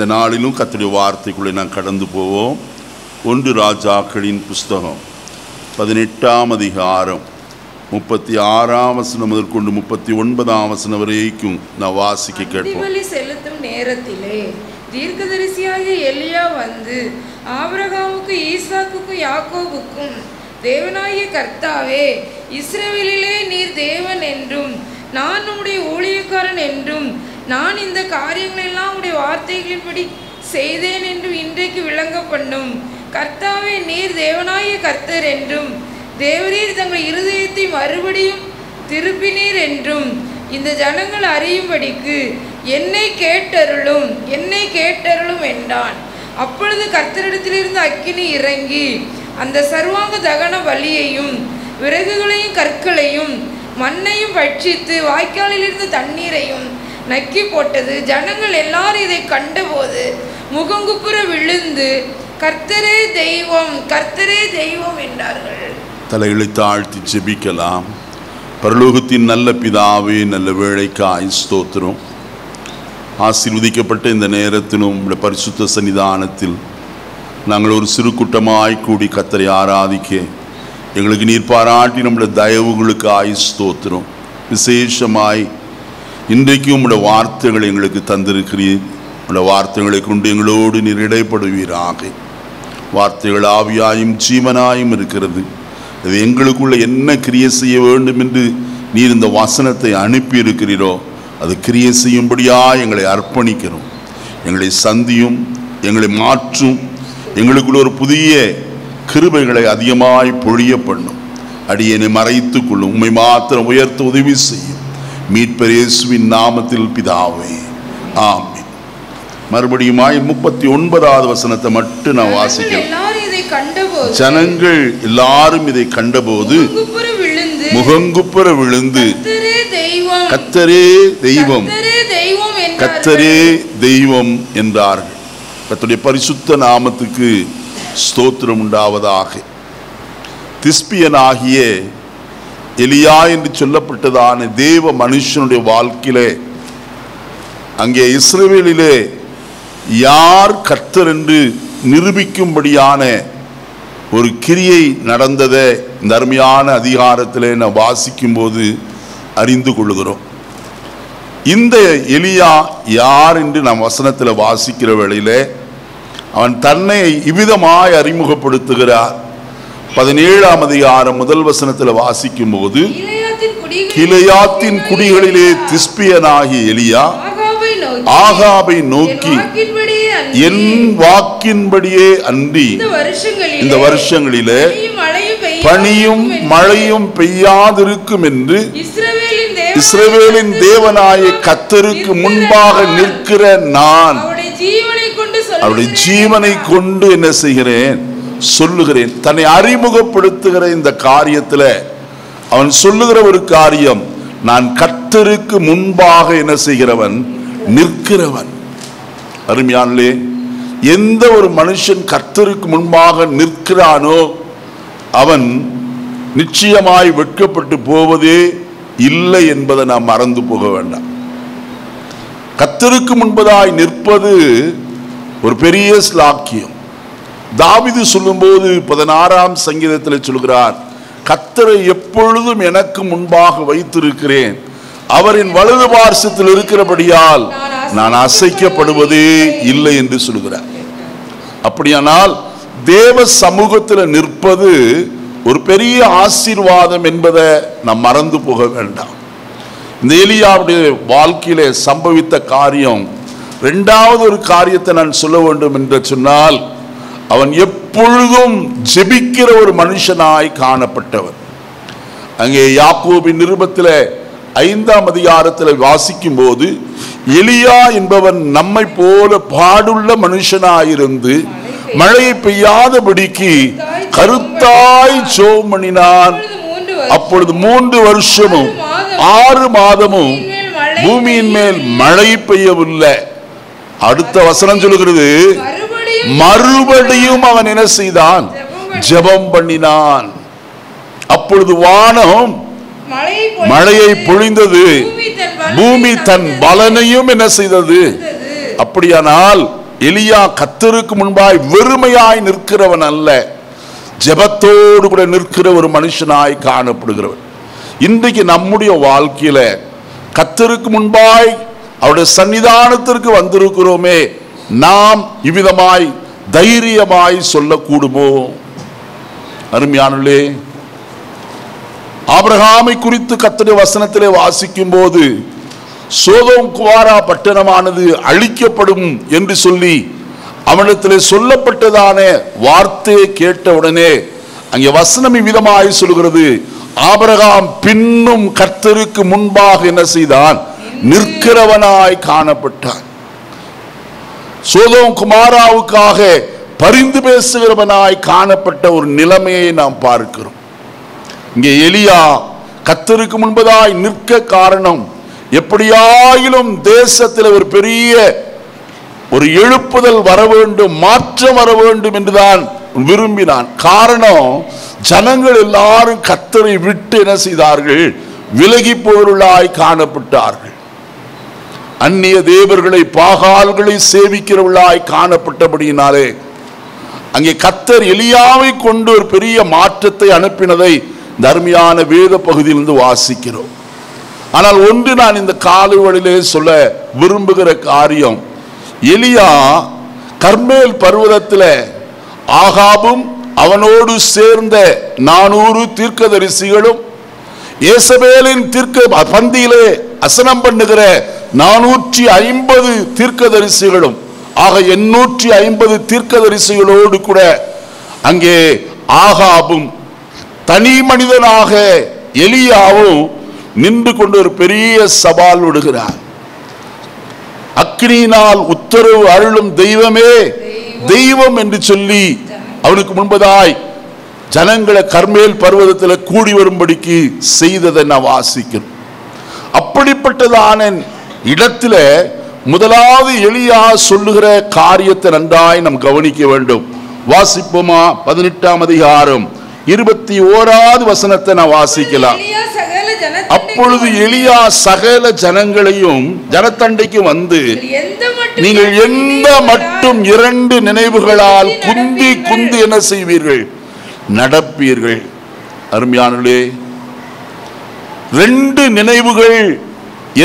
இந்த நாளிலும் கர்த்தருடைய வார்த்தைக்குள்ளே நாம் கடந்து போவோம். 1 ராஜாக்களின் புஸ்தகம் 18ஆம் அதிகாரம் 36ஆம் வசனம் முதல் கொண்டு 39ஆம் வசனம் வரைக்கும் நான் வாசிக்க கேட்போம். பலி செலுத்தும் நேரத்திலே தீர்க்கதரிசியாகிய எலியா வந்து ஆபிரகாமுக்கு ஈசாக்குக்கும் யாக்கோபுக்கும் தேவனாகிய கர்த்தாவே, இஸ்ரவேலிலே நீர் தேவன் என்றும் நான் உம்முடைய ஊழியக்காரன் என்றும் நான் இந்த காரியங்களெல்லாம் உடைய வார்த்தைகளின்படி செய்தேன் என்றும் இன்றைக்கு விளங்க பண்ணும். கர்த்தாவே, நீர் தேவனாகிய கர்த்தர் என்றும் தேவரீர் தங்கள் இருதயத்தை மறுபடியும் திருப்பினீர் என்றும் இந்த ஜனங்கள் அறியும்படிக்கு என்னை கேட்டருளும் என்றான். அப்பொழுது கர்த்தரிடத்திலிருந்து அக்கினி இறங்கி அந்த சர்வாங்க தகன பலியையும் விறகுகளையும் கற்களையும் மண்ணையும் பட்சித்து வாய்க்காலிலிருந்து தண்ணீரையும் நக்கி போட்டது. ஜனங்கள் எல்லாரும் இதை கண்டபோது முகங்குப்புற விழுந்து கர்த்தரே தெய்வம், கர்த்தரே தெய்வம் என்றார்கள். தலைகளை தாழ்த்தி ஜெபிக்கலாம். பரலோகத்தின் நல்ல பிதாவே, நல்ல வேளைக்காய் ஸ்தோத்திரம். ஆசீர்வதிக்கப்பட்ட இந்த நேரத்திலும் உம்முடைய பரிசுத்த சன்னிதானத்தில் நாங்கள் ஒரு சிறு கூட்டமாய் கூடி கர்த்தரை ஆராதிக்க எங்களுக்கு நீர் பாராட்டி நம்முடைய தயவுகளுக்காய் ஸ்தோத்திரம். விசேஷமாய் இன்றைக்கு உம்முடைய வார்த்தைகளை எங்களுக்கு தந்திருக்கிறீர். உம்முடைய வார்த்தைகளை கொண்டு எங்களோடு நீர் இடைப்படுவீராக. வார்த்தைகள் ஆவியாயும் ஜீவனாயும் இருக்கிறது. அது எங்களுக்குள்ள என்ன கிரியை செய்ய வேண்டும் என்று நீர் இந்த வசனத்தை அனுப்பி இருக்கிறீரோ அது கிரியை செய்யும்படியா எங்களை அர்ப்பணிக்கிறோம். எங்களை சந்தியும், எங்களை மாற்றும், எங்களுக்குள்ள ஒரு புதிய கிருபைகளை அதிகமாய் பொழிய பண்ணும். அடியனை மறைத்து கொள்ளும், உம்மை மாத்திரம் உயர்த்த உதவி செய்யும். மீட்பர் இயேசுவின் நாமத்தில் பிதாவே, ஆமென். மறுபடியுமாய் 39வது வசனத்தை மட்டும் நான் வாசிக்கிறேன். ஜனங்கள் எல்லாரும் இதை கண்டபோது முகங்குப்புற விழுந்து கர்த்தரே தெய்வம், கர்த்தரே தெய்வம் என்றார்கள். கர்த்தருடைய பரிசுத்த நாமத்துக்கு ஸ்தோத்திரம் உண்டாவதாக. திஸ்பியனாகிய எலியா என்று சொல்லப்பட்டதான தேவ மனுஷனுடைய வாழ்க்கையிலே அங்கே இஸ்ரவேலிலே யார் கர்த்தர் என்று நிரூபிக்கும்படியான ஒரு கிரியை நடந்ததை இந்த அருமையான அதிகாரத்தில் நான் வாசிக்கும் போது அறிந்து கொள்கிறோம். இந்த எலியா யார் என்று நாம் வசனத்தில் வாசிக்கிற வேளையில் அவன் தன்னை இவ்விதமாய் அறிமுகப்படுத்துகிறார். 17ஆம் அதிகாரம் முதல் வசனத்தில் வாசிக்கும் போது, கிளையாத்தின் குடிகளிலே திஸ்பியனாகிய எலியா ஆகாபை நோக்கி, என் வாக்கின்படியே அன்றி இந்த வருஷங்களிலே பனியும் மழையும் பெய்யாதிருக்கும் என்று இஸ்ரவேலின் தேவனாய கர்த்தருக்கு முன்பாக நிற்கிற நான் அவருடைய ஜீவனை கொண்டு என்ன செய்கிறேன் சொல்லுகிறேன். தன்னை அறிமுகப்படுத்துகிற இந்த காரியத்தில் அவன் சொல்லுகிற ஒரு காரியம், நான் கர்த்தருக்கு முன்பாக என்ன செய்கிறவன், நிற்கிறவன். அருமையானே, எந்த ஒரு மனுஷன் கர்த்தருக்கு முன்பாக நிற்கிறானோ அவன் நிச்சயமாய் வெட்கப்பட்டு போவதே இல்லை என்பதை நாம் மறந்து போக வேண்டாம். கர்த்தருக்கு முன்பதாய் நிற்பது ஒரு பெரிய ஸ்லாக்கியம். தாவீது சொல்லும்போது 16ஆம் சங்கீதத்தில் சொல்கிறார், கர்த்தரை எப்பொழுதும் எனக்கு முன்பாக வைத்திருக்கிறேன், அவரின் வலது பார்சத்தில் இருக்கிறபடியால் நான் அசைக்கப்படுவதே இல்லை என்று சொல்கிறார். அப்படியானால் தேவ சமூகத்தில் நிற்பது ஒரு பெரிய ஆசீர்வாதம் என்பதை நாம் மறந்து போக வேண்டாம். இந்த எலியாவுடைய வாழ்க்கையிலே சம்பவித்த காரியம், இரண்டாவது ஒரு காரியத்தை நான் சொல்ல வேண்டும் என்று சொன்னால், அவன் எப்பொழுதும் ஜெபிக்கிற ஒரு மனுஷனாய் காணப்பட்டவன். அங்கே யாக்கோபின் நிருபத்தில் 5ஆம் அதிகாரத்தில் வாசிக்கும் போது, எலியா என்பவன் நம்மை போல பாடுள்ள மனுஷனாயிருந்து மழையை பெய்யாதபடிக்கு கருத்தாய் ஜெபம் பண்ணினான். அப்பொழுது 3 வருஷமும் 6 மாதமும் பூமியின் மேல் மழை பெய்யவில்லை. அடுத்த வசனம் சொல்லுகிறது, மறுபடியும் அவன் என்ன செய்தான், ஜெபம் பண்ணினான். அப்பொழுது வானம் மழையை பொழிந்தது, பூமி தன் பலனையும் என்ன செய்தது. அப்படியானால் எலியா கர்த்தருக்கு முன்பாய் வெறுமையாய் நிற்கிறவன் அல்ல, ஜெபத்தோடு கூட நிற்கிற ஒரு மனுஷனாய் காணப்படுகிறவன். இன்றைக்கு நம்முடைய வாழ்க்கையில கர்த்தருக்கு முன்பாய் அவருடைய சன்னிதானத்திற்கு வந்திருக்கிறோமே, நாம் இவ்விதமாய் தைரியமாய் சொல்லக்கூடுமோ? அருமையானே, ஆபிரகாமை குறித்து கர்த்தருடைய வசனத்திலே வாசிக்கும் போது சோதோம் குமாரா பட்டணமானது அழிக்கப்படும் என்று சொல்லி அவனிடத்திலே சொல்லப்பட்டதான வார்த்தையை கேட்டவுடனே அங்கே வசனம் இவ்விதமாய் சொல்கிறது, ஆபிரகாம் பின்னும் கர்த்தருக்கு முன்பாக என்ன செய்தான்? நிற்கிறவனாய் காணப்பட்டான். சோதோம் குமாராவுக்காக பரிந்து பேசுகிறவனாய் காணப்பட்ட ஒரு நிலைமையை நாம் பார்க்கிறோம். இங்கே எலியா கர்த்தருக்கு முன்பதாய் நிற்க காரணம், எப்படியாயிலும் தேசத்தில் ஒரு பெரிய ஒரு எழுப்புதல் வர வேண்டும், மாற்றம் வர வேண்டும் என்றுதான் விரும்பினான். காரணம், ஜனங்கள் எல்லாரும் கர்த்தரை விட்டு என்ன செய்தார்கள்? விலகி போவர்களாய் காணப்பட்டார்கள். அந்நிய தேவர்களை பாகால்களை சேவிக்கிறவர்களாய் காணப்பட்டபடியினாலே அங்கே கர்த்தர் எலியாவை கொண்டு ஒரு பெரிய மாற்றத்தை அனுப்பினதை இந்த அருமையான வேத பகுதியிலிருந்து வாசிக்கிறோம். ஆனால் ஒன்று நான் இந்த காலைவெளியிலே சொல்ல விரும்புகிற காரியம், எலியா கர்மேல் பர்வதத்தில் ஆகாபும் அவனோடு சேர்ந்த 400 தீர்க்கதரிசிகளும் ஏசபேலின் தீர்க்க பந்தியிலே அசனம் பண்ணுகிற 450 தீர்க்கதரிசிகளும் ஆக 850 தீர்க்கதரிசிகளோடு கூட அங்கே ஆகாபும் தனி மனிதனாக எலியாவும் நின்று கொண்டு ஒரு பெரிய சவால் விடுகிறார். அக்கினியினால் உத்தரவு அருளும் தெய்வமே தெய்வம் என்று சொல்லி அவனுக்கு முன்பதாய் ஜனங்களை கர்மேல் பர்வதத்தில் கூடி வரும்படிக்கு செய்ததை நான் வாசிக்கிறேன். அப்படிப்பட்டதான இடத்துல முதலாவது எலியா சொல்லுகிற காரியத்தை நன்றாய் நாம் கவனிக்க வேண்டும். வாசிப்போமா? 18ஆம் அதிகாரம் 21வது வசனத்தை நான் வாசிக்கலாம். அப்பொழுது எலியா சகல ஜனங்களையும் ஜனத்தண்டைக்கு வந்து, நீங்கள் எந்த மட்டும் 2 நினைவுகளால் குந்தி குந்தி என்ன செய்வீர்கள்? நடப்பீர்கள். அருமையானே, 2 நினைவுகள்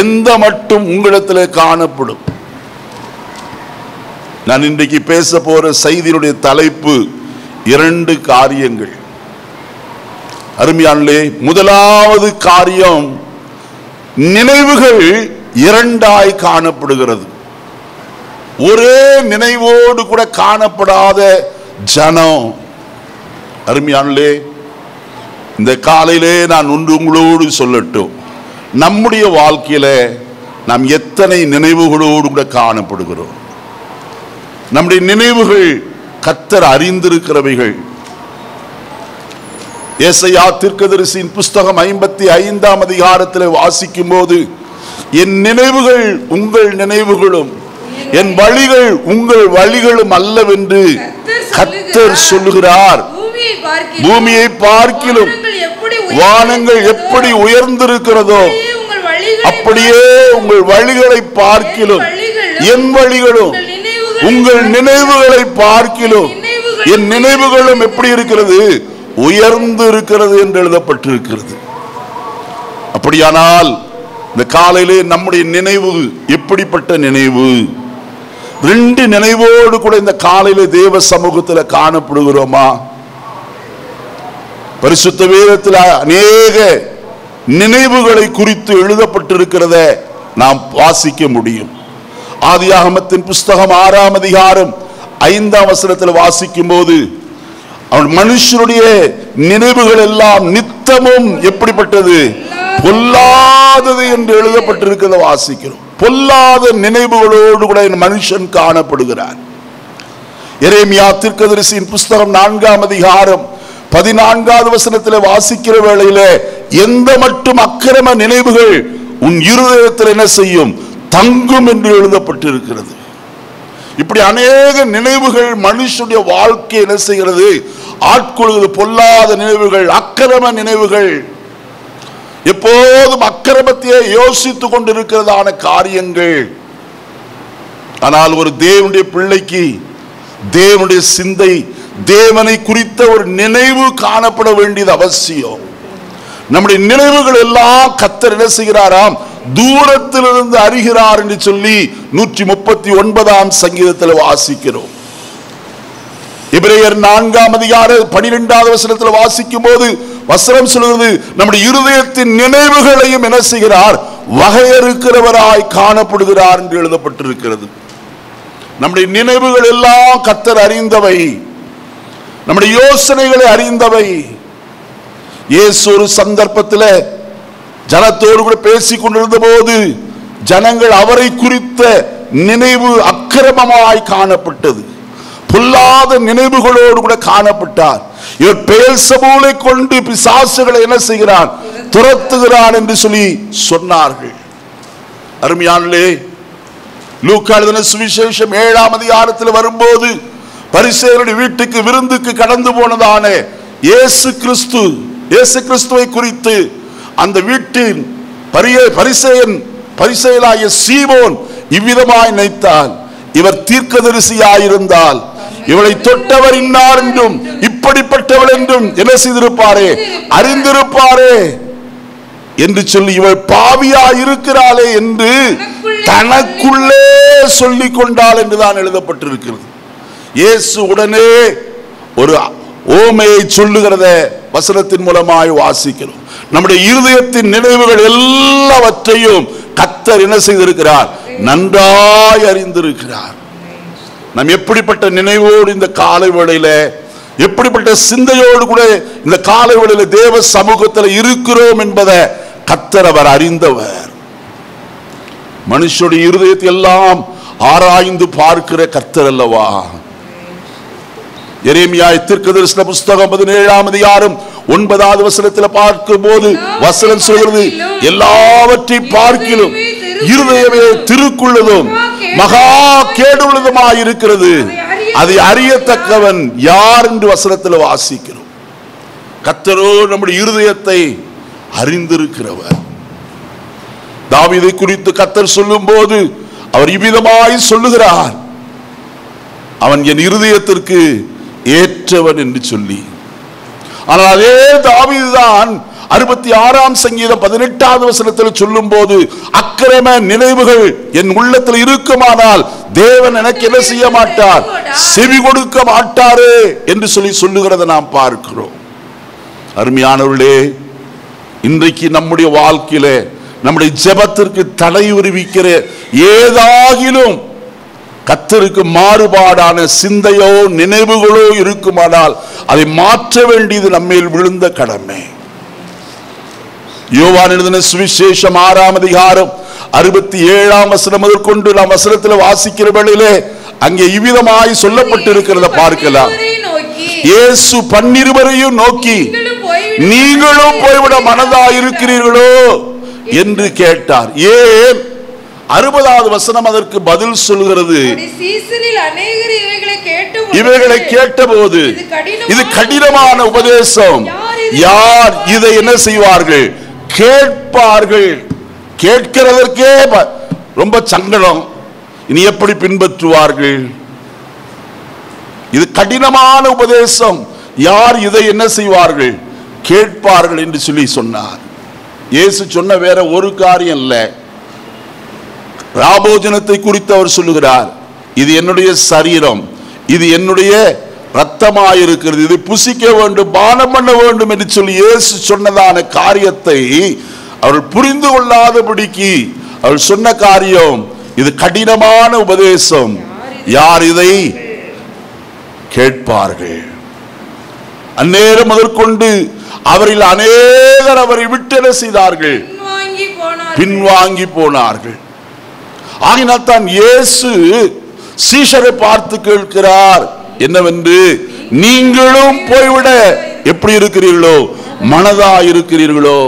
எந்த மட்டும் உங்களிடத்தில் காணப்படும். நான் இன்றைக்கு பேச போற செய்தியுடைய தலைப்பு 2 காரியங்கள். அருமையானே, முதலாவது காரியம், நினைவுகள் 2ஆய் காணப்படுகிறது. ஒரே நினைவோடு கூட காணப்படாத ஜனம். அருமையானே, இந்த காலையிலே நான் ஒன்று உங்களோடு சொல்லட்டும், நம்முடைய வாழ்க்கையில நாம் எத்தனை நினைவுகளோடு கூட காணப்படுகிறோம்? நம்முடைய நினைவுகள் கர்த்தர் அறிந்திருக்கிறவைகள். ஏசாயா தீர்க்கதரிசியின் புஸ்தகம் 55ஆம் அதிகாரத்தில் வாசிக்கும் போது, என் நினைவுகள் உங்கள் நினைவுகளும் என் வழிகள் உங்கள் வழிகளும் அல்லவென்று கர்த்தர் சொல்லுகிறார். பூமியை பார்க்கிலும் வானங்கள் எப்படி உயர்ந்திருக்கிறதோ அப்படியே உங்கள் வழிகளை பார்க்கிலும் என் வழிகளும் உங்கள் நினைவுகளை பார்க்கிலும் என் நினைவுகளும் எப்படி இருக்கிறது? உயர்ந்து இருக்கிறது என்று எழுதப்பட்டிருக்கிறது. அப்படியானால் இந்த காலையிலே நம்முடைய நினைவு எப்படிப்பட்ட நினைவு? 2 நினைவோடு கூட இந்த காலையிலே தேவ சமூகத்தில் காணப்படுகிறோமா? பரிசுத்த வேதத்தில் அநேக நினைவுகளை குறித்து எழுதப்பட்டிருக்கிறத நாம் வாசிக்க முடியும். ஆதியாகமத்தின் புஸ்தகம் 6ஆம் அதிகாரம் 5ஆம் வசனத்தில் வாசிக்கும் போது, அவன் மனுஷனுடைய நினைவுகள் எல்லாம் நித்தமும் எப்படிப்பட்டது? பொல்லாதது என்று எழுதப்பட்டிருக்கிறத வாசிக்கிறோம். பொல்லாத நினைவுகளோடு கூட மனுஷன் காணப்படுகிறார். எரேமியா தீர்க்கதரிசியின் புஸ்தகம் 4ஆம் அதிகாரம் 14வது வசனத்தில் வாசிக்கிற வேளையில, எந்த மட்டும் அக்கிரம நினைவுகள் உன் இருதயத்தில் என்ன செய்யும்? தங்கும் என்று எழுதப்பட்டிருக்கிறது. இப்படி அநேக நினைவுகள் மனுஷனுடைய வாழ்க்கை என்ன செய்கிறது? ஆட்கொள்கிறது. பொல்லாத நினைவுகள், அக்கிரம நினைவுகள், எப்போதும் அக்கிரமத்தையே யோசித்துக் கொண்டிருக்கிறதான காரியங்கள். ஆனால் ஒரு தேவனுடைய பிள்ளைக்கு தேவனுடைய சிந்தை, தேவனை குறித்த ஒரு நினைவு காணப்பட வேண்டியது அவசியம். நம்முடைய நினைவுகள் எல்லாம் கர்த்தர் என்ன செய்கிறாராம், தூரத்திலிருந்து அறிகிறார் என்று சொல்லி 139ஆம் சங்கீதத்தில் வாசிக்கிறோம். எபிரேயர் 4ஆம் அதிகாரம் 12வது வசனத்தில் வாசிக்கும் போது வசனம் சொல்கிறது, நம்முடைய இருதயத்தின் நினைவுகளையும் என்ன செய்கிறார், வகையறுக்கிறவராய் காணப்படுகிறார் என்று எழுதப்பட்டிருக்கிறது. நம்முடைய நினைவுகள் எல்லாம் கர்த்தர் அறிந்தவை, நம்முடைய யோசனைகளை அறிந்தவை. இயேசு ஒரு சந்தர்ப்பத்தில் ஜனத்தோடு கூட பேசிக் கொண்டிருந்த போது ஜனங்கள் அவரை குறித்த நினைவு அக்கிரமமாய் காணப்பட்டது, பொல்லாத நினைவுகளோடு கூட காணப்பட்டார். இவர் பெயல்செபூலை கொண்டு பிசாசுகளை என்ன செய்கிறான், துரத்துகிறான் என்று சொல்லி சொன்னார்கள். அருமையானே, லூக்கா எழுதின சுவிசேஷம் 7ஆம் அதிகாரத்தில் வரும்போது பரிசேயருடைய வீட்டுக்கு விருந்துக்கு கடந்து போனதான இயேசு கிறிஸ்துவை குறித்து அந்த வீட்டின் பரிசேயனாகிய சீமோன் இவ்விதமாய் நினைத்தான், இவர் தீர்க்கதரிசியாயிருந்தால் இவளை தொட்டவர் இன்னார் என்றும் இப்படிப்பட்டவள் என்றும் என்ன செய்திருப்பாரே, அறிந்திருப்பாரே என்று சொல்லி இவள் பாவியா இருக்கிறாளே என்று தனக்குள்ளே சொல்லிக் கொண்டாள் என்றுதான் எழுதப்பட்டிருக்கிறது. இயேசு உடனே ஒரு ஓமையை சொல்லுகிறத வசனத்தின் மூலமாய் வாசிக்கிறோம். நம்முடைய இருதயத்தின் நினைவுகள் எல்லாவற்றையும் கர்த்தர் என்ன செய்திருக்கிறார், நன்றாய் அறிந்திருக்கிறார். நாம் எப்படிப்பட்ட நினைவோடு இந்த காலை வேளையில, எப்படிப்பட்ட சிந்தையோடு கூட இந்த காலை வேளையில தேவ சமூகத்தில் இருக்கிறோம் என்பதை கர்த்தர் அவர் அறிந்தவர். மனுஷனுடைய இருதயத்தை எல்லாம் ஆராய்ந்து பார்க்கிற கர்த்தர் அல்லவா. எரேமியா தீர்க்கதரிசன புத்தகம் 17ஆம் அதிகாரம் 9வது வசனத்தில் பார்க்கும்போது வசனம் சொல்கிறது, எல்லாவற்றையும் பார்க்கிலும் இருதயமே திருக்குள்ளதும் மகா கேடுள்ளதுமாய் இருக்கிறது, அதை அறியத்தக்கவன் யார் என்று வசனத்தில் வாசிக்கிறோம். கர்த்தரோ நம்முடைய இருதயத்தை அறிந்திருக்கிறவர். தாவீதை குறித்து கர்த்தர் சொல்லும் போது அவர் இவ்விதமாய் சொல்லுகிறார், அவன் என் இருதயத்திற்கு ஏற்றவன் என்று சொல்லி. ஆனால் அதே தாவீதுதான் 66ஆம் சங்கீதம் 18வது வசனத்தில் சொல்லும் போது, அக்கிரம நினைவுகள் என் உள்ளத்தில் இருக்குமானால் தேவன் எனக்கு என்ன செய்ய மாட்டார், செவி கொடுக்க மாட்டாரே என்று சொல்லி சொல்லுகிறத நாம் பார்க்கிறோம். அருமையானவர்களே, இன்றைக்கு நம்முடைய வாழ்க்கையில நம்முடைய ஜெபத்திற்கு தடை விரிவிக்கிற ஏதாகிலும் கர்த்தருக்கு மாறுபாடான சிந்தையோ நினைவுகளோ இருக்குமானால் அதை மாற்ற வேண்டியது நம்மேல் விழுந்த கடமை. யோவான் எழுதின சுவிசேஷம் 6ஆம் அதிகாரம் 67ஆம் வசனம் முதற்கொண்டு நாம் வசனத்தில் வாசிக்கிற வேளையிலே அங்கே இவ்விதமாய் சொல்லப்பட்டிருக்கிறத பார்க்கலாம். இயேசு 12 நோக்கி, நீங்களும் போய்விட மனதாய் இருக்கிறீர்களோ என்று கேட்டார். ஏன்? 60வது வசனம் அதற்கு பதில் சொல்கிறது, இவைகளை கேட்டபோது இது கடினமான உபதேசம், யார் இதை என்ன செய்வார்கள், கேட்பார்கள். கேட்கிறதற்கே ரொம்ப சங்கடம், இனி எப்படி பின்பற்றுவார்கள்? இது கடினமான உபதேசம், யார் இதை என்ன செய்வார்கள், கேட்பார்கள் என்று சொல்லி சொன்னார். இயேசு சொன்ன வேற ஒரு காரியம் இல்லை. ராபோஜனத்தை குறித்து அவர் சொல்லுகிறார், இது என்னுடைய சரீரம், இது என்னுடைய ரத்தமாயிருக்கிறது, இது புசிக்க வேண்டும், பானம் பண்ண வேண்டும் என்று சொல்லி இயேசு சொன்னதான காரியத்தை அவர்கள் புரிந்து கொள்ளாதபடிக்கு அவர்கள் சொன்ன காரியம் இது கடினமான உபதேசம், யார் இதை கேட்பார்கள்? அந்நேரம் முதற்கொண்டு அவரில் அநேகர் அவரை விட்டு செய்தார்கள், பின்வாங்கி போனார்கள். ஆகினால் தான் இயேசு சீஷரை பார்த்து கேட்கிறார் என்னவென்று, நீங்களும் போய்விட எப்படி இருக்கிறீர்களோ, மனதா இருக்கிறீர்களோ?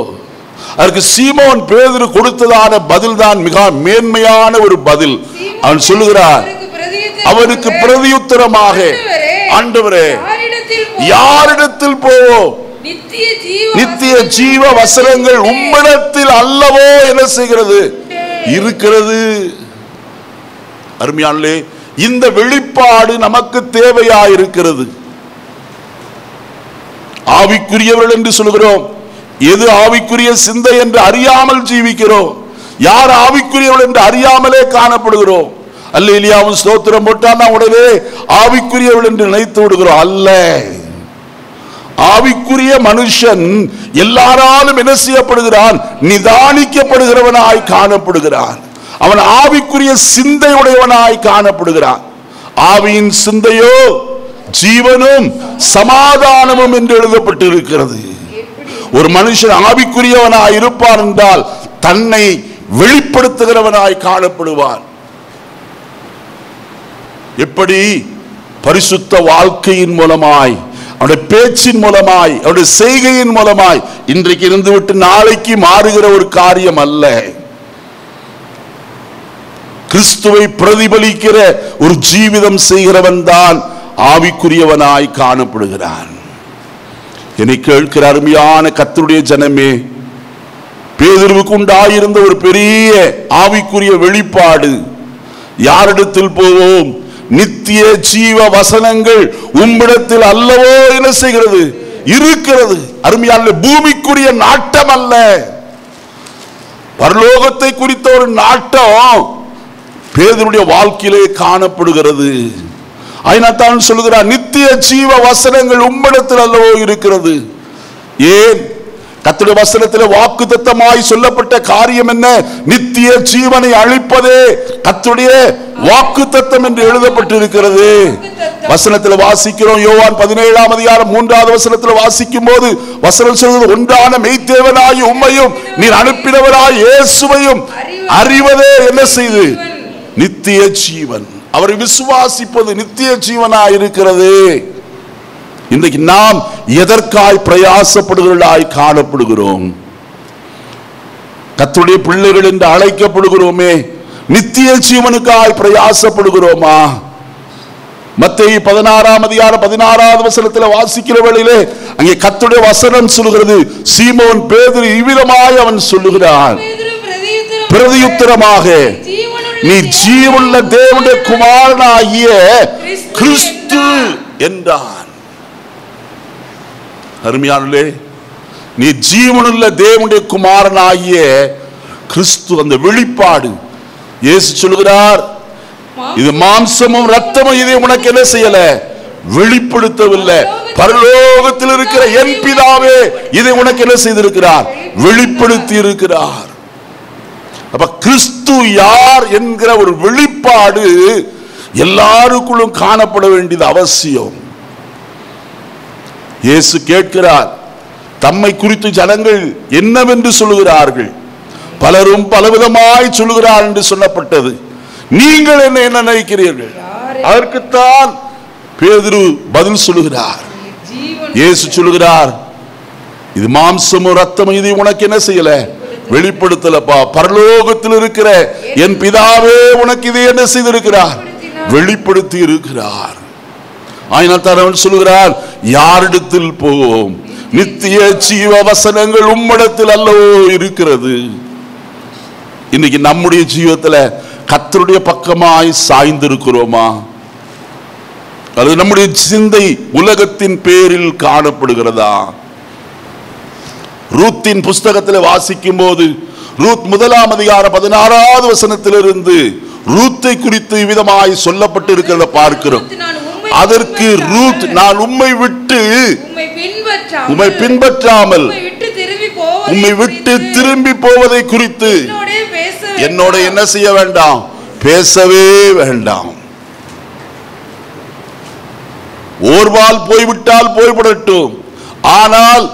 அதற்கு சீமோன் பேதுரு கொடுத்ததான பதில் தான் மிக மேன்மையான ஒரு பதில். அவன் சொல்லுகிறார், அவனுக்கு பிரதியுத்தரமாக, ஆண்டவரே, யாரிடத்தில் போவோம்? நித்திய ஜீவ வசனங்கள் உம்மிடத்தில் அல்லவோ என்ன செய்கிறது இருக்கிறது. அருமையானே, இந்த வெளிப்பாடு நமக்கு தேவையாயிருக்கிறது. ஆவிக்குரியவர்கள் என்று சொல்கிறோம். எது ஆவிக்குரிய சிந்தை என்று அறியாமல் ஜீவிக்கிறோம். யார் ஆவிக்குரியவர்கள் என்று அறியாமலே காணப்படுகிறோம். அல்லேலூயாவும் ஸ்தோத்திரம் போட்டால் நாம் உடனே ஆவிக்குரியவர்கள் என்று நினைத்து விடுகிறோம். அல்ல, ஆவிக்குரிய மனுஷன் எல்லாராலும் என்ன செய்யப்படுகிறான்? நிதானிக்கப்படுகிறவனாய் காணப்படுகிறான். அவன் ஆவிக்குரிய சிந்தையுடையவனாய் காணப்படுகிறான். ஆவியின் சிந்தையோ ஜீவனும் சமாதானமும் என்று எழுதப்பட்டிருக்கிறது. ஒரு மனுஷன் ஆவிக்குரியவனாய் இருப்பான் என்றால் தன்னை வெளிப்படுத்துகிறவனாய் காணப்படுவான். எப்படி? பரிசுத்த வாழ்க்கையின் மூலமாய், அவருடைய பேச்சின் மூலமாய், அவருடைய செய்கையின் மூலமாய். இன்றைக்கு இருந்துவிட்டு நாளைக்கு மாறுகிற ஒரு காரியம் அல்ல. கிறிஸ்துவை பிரதிபலிக்கிற ஒரு ஜீவிதம் செய்கிறவன் தான் ஆவிக்குரியவனாய் காணப்படுகிறான். என்னை கேட்கிற அருமையான கர்த்தருடைய ஜனமே, பேதுருவுக்கு உண்டாயிருந்த ஒரு பெரிய ஆவிக்குரிய வெளிப்பாடு யாரிடத்தில் போவோம்? நித்திய ஜீவ வசனங்கள் உம்மிடத்தில் அல்லவோ என்ன செய்கிறது? இருக்கிறது. அருமையான பூமிக்குரிய நாட்டம் அல்ல, பரலோகத்தை குறித்த ஒரு நாட்டம் பேதுருடைய வாழ்க்கையிலே காணப்படுகிறது. அதனால்தான் சொல்லுகிறார், நித்திய ஜீவ வசனங்கள் உம்மிடத்தில் அல்லவோ இருக்கிறது. ஏன்? கர்த்தருடைய வசனத்தில் வாக்குத்தத்தமாய் சொல்லப்பட்ட காரியம் என்ன? நித்திய ஜீவனை அளிப்பதே கர்த்தருடைய வாக்குத்தத்தம் என்று எழுதப்பட்டிருக்கிறது. வசனத்தில் வாசிக்கிறோம். யோவான் 17ஆம் அதிகாரம் 3வது வசனத்தில் வாசிக்கும் போது வசனம் சொல்வது, ஒன்றான மெய்த்தேவனாய் உம்மையும் நீர் அனுப்பினவராய் இயேசுவையும் அறிவதே என்ன செய்து? நித்திய ஜீவன். அவரை விசுவாசிப்பது நித்திய ஜீவனாய் இருக்கிறது. இன்றைக்கு நாம் எதற்காய் பிரயாசப்படுகிறவர்களாய் காணப்படுகிறோம்? கர்த்தருடைய பிள்ளைகள் என்று அழைக்கப்படுகிறோமே, நித்திய ஜீவனுக்காய் பிரயாசப்படுகிறோமா? மத்தேயு 16ஆம் அதிகாரம் 16வது வசனத்தில் வாசிக்கிற வேளையிலே அங்கே கர்த்தருடைய வசனம் சொல்கிறது, சீமோன் பேதுரு இவ்விதமாய் அவன் சொல்லுகிறான், பிரதியுத்தரமாக, நீ ஜீவனுள்ள தேவனுடைய குமாரனாகிய கிறிஸ்து என்றான். அருமையானே, நீ ஜீவனுள்ள தேவனுடைய குமாரனாகிய கிறிஸ்து. அந்த வெளிப்பாடு இயேசு சொல்கிறார், இது மாம்சமும் ரத்தமும் இதை உனக்கு என்ன செய்யல? வெளிப்படுத்தவில்லை. பரலோகத்தில் இருக்கிற என் பிதாவே இதை உனக்கு என்ன செய்திருக்கிறார்? வெளிப்படுத்தி இருக்கிறார். அப்ப கிறிஸ்து யார் என்கிற ஒரு வெளிப்பாடு எல்லாருக்குள்ளும் காணப்பட வேண்டியது அவசியம். இயேசு கேட்கிறார், தம்மை குறித்து ஜனங்கள் என்னவென்று சொல்லுகிறார்கள்? பலரும் பலவிதமாய் சொல்லுகிறார் என்று சொல்லப்பட்டது. நீங்கள் என்ன நினைக்கிறீர்கள்? அதற்குத்தான் பேதுரு பதில் சொல்லுகிறார். இயேசு சொல்லுகிறார், இது மாம்சமும் ரத்தமும் இதை உனக்கு என்ன செய்யல? வெளிப்படுத்தலப்பா. பரலோகத்தில் இருக்கிற என் பிதாவே உனக்கு இதை என்ன செய்திருக்கிறார்? வெளிப்படுத்தி இருக்கிறார். ஆயினால் அவன் சொல்லுகிறார், யாரிடத்தில் போவோம்? நித்திய ஜீவ வசனங்கள் உம்மிடத்தில் அல்லவோ இருக்கிறது. இன்னைக்கு நம்முடைய ஜீவத்தில் கர்த்தருடைய பக்கமாய் சாய்ந்திருக்கிறோமா? அல்லது நம்முடைய சிந்தை உலகத்தின் பேரில் காணப்படுகிறதா? ரூத்தின் புஸ்தகத்தில் வாசிக்கும் போது ரூத் 1ஆம் அதிகாரம் 16வது வசனத்திலிருந்து ரூத்தை குறித்து விதமாய் சொல்லப்பட்டு இருக்கிறத பார்க்கிறோம். அதற்கு ரூத், நான் உம்மை விட்டு உம்மை பின்பற்றாமல் உம்மை விட்டு திரும்பி போவதை குறித்து என்னோட என்ன செய்ய வேண்டாம்? பேசவே வேண்டாம். ஓர்வால் போய்விட்டால் போய்விடட்டும், ஆனால்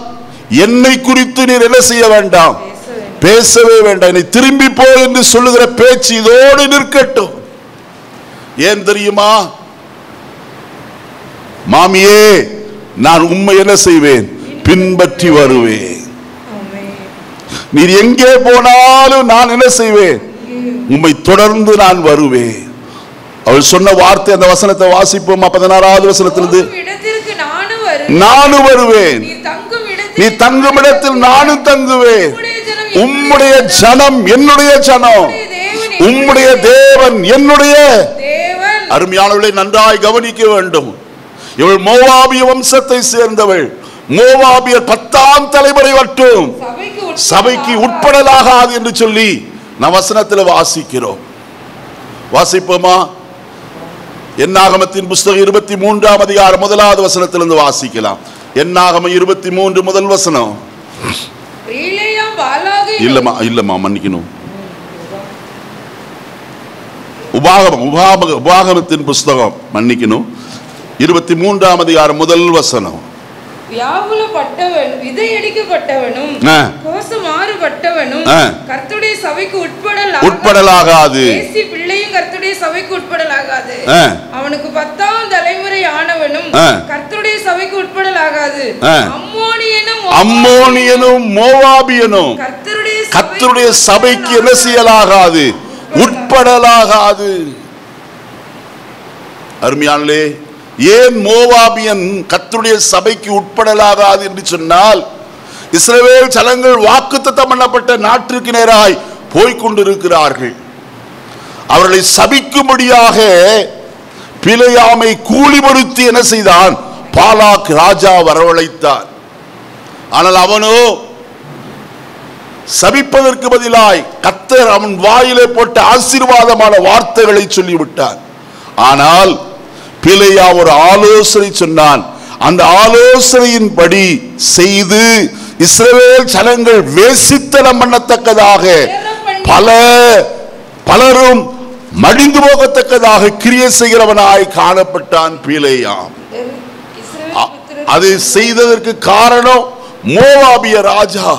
என்னை குறித்து நீர் என்ன செய்ய வேண்டாம்? பேசவே வேண்டாம். என்னை திரும்பி போ என்று சொல்லுகிற பேச்சு இதோடு நிற்கட்டும். ஏன் தெரியுமா? மாமியே, நான் உம்மை என்ன செய்வேன்? பின்பற்றி வருவேன். நீர் எங்கே போனாலும் நான் என்ன செய்வேன்? உம்மை தொடர்ந்து நான் வருவேன். அவள் சொன்ன வார்த்தை, அந்த வசனத்தை வாசிப்போம். 16வது வசனத்திலிருந்து, நானும் வருவேன், நீ தங்கும் இடத்தில் நானும் தங்குவேன், உம்முடைய ஜனம் என்னுடைய ஜனம், உம்முடைய தேவன் என்னுடைய தேவன். அருமையானவர்களை நன்றாய் கவனிக்க வேண்டும். இவள் மோவாபிய வம்சத்தை சேர்ந்தவள். மோவாபியர் 10ஆம் தலைமுறை மட்டும் சபைக்கு உட்படலாகாது என்று சொல்லி நாம் வசனத்தில் வாசிக்கிறோம். வாசிப்போமா? என்னாகமத்தின் புஸ்தகம் 23ஆம் அதிகாரம் 1வது வசனத்திலிருந்து வாசிக்கலாம். என்னாகமம் 23 முதல் வசனம். இல்லம்மா மன்னிக்கணும். உபாகமத்தின் புஸ்தகம் மன்னிக்கணும் 23ஆம் அதிகாரம் முதல் வசனம். வியாகுலப்பட்டவன் விதையடிக்கப்பட்டவனும் கோசமாறுபட்டவனும் கர்த்தருடைய சபைக்கு உட்படலாகாது. பிள்ளையும் கர்த்தருடைய சபைக்கு உட்படலாகாது. அவனுக்கு 10ஆம் தலைமுறை ஆனவனும் கர்த்தருடைய சபைக்கு உட்படலாகாது. அம்மோனியனும் மோவாபியனும் கர்த்தருடைய சபைக்கு என்ன செய்யலாகாது? உட்படலாகாது. அருமையானே, ஏன் மோவாபியன் கர்த்தருடைய சபைக்கு உட்படலாகாது என்று சொன்னால், இஸ்ரவேல் ஜனங்கள் வாக்குத்தத்தம் பண்ணப்பட்ட நாட்டிற்கு நேராய் போய்கொண்டிருக்கிறார்கள். அவர்களை சபிக்கும்படியாக பிலேயாமை கூலிபடுத்தி என்ன செய்தான்? பாலாக் ராஜா வரவழைத்தார். ஆனால் அவனோ சபிப்பதற்கு பதிலாய் கர்த்தர் அவன் வாயிலே போட்ட ஆசீர்வாதமான வார்த்தைகளை சொல்லிவிட்டார். ஆனால் பிலேயா ஒரு ஆலோசனை சொன்னான். அந்த ஆலோசனையின்படி செய்து இஸ்ரவேல் ஜனங்கள் வேசித்தனம் பண்ணத்தக்கதாக பலரும் மடிந்து போகத்தக்கதாக கிரியை செய்கிறவனாய் காணப்பட்டான் பிலேயா. அதை செய்ததற்கு காரணம் மோவாபிய ராஜா.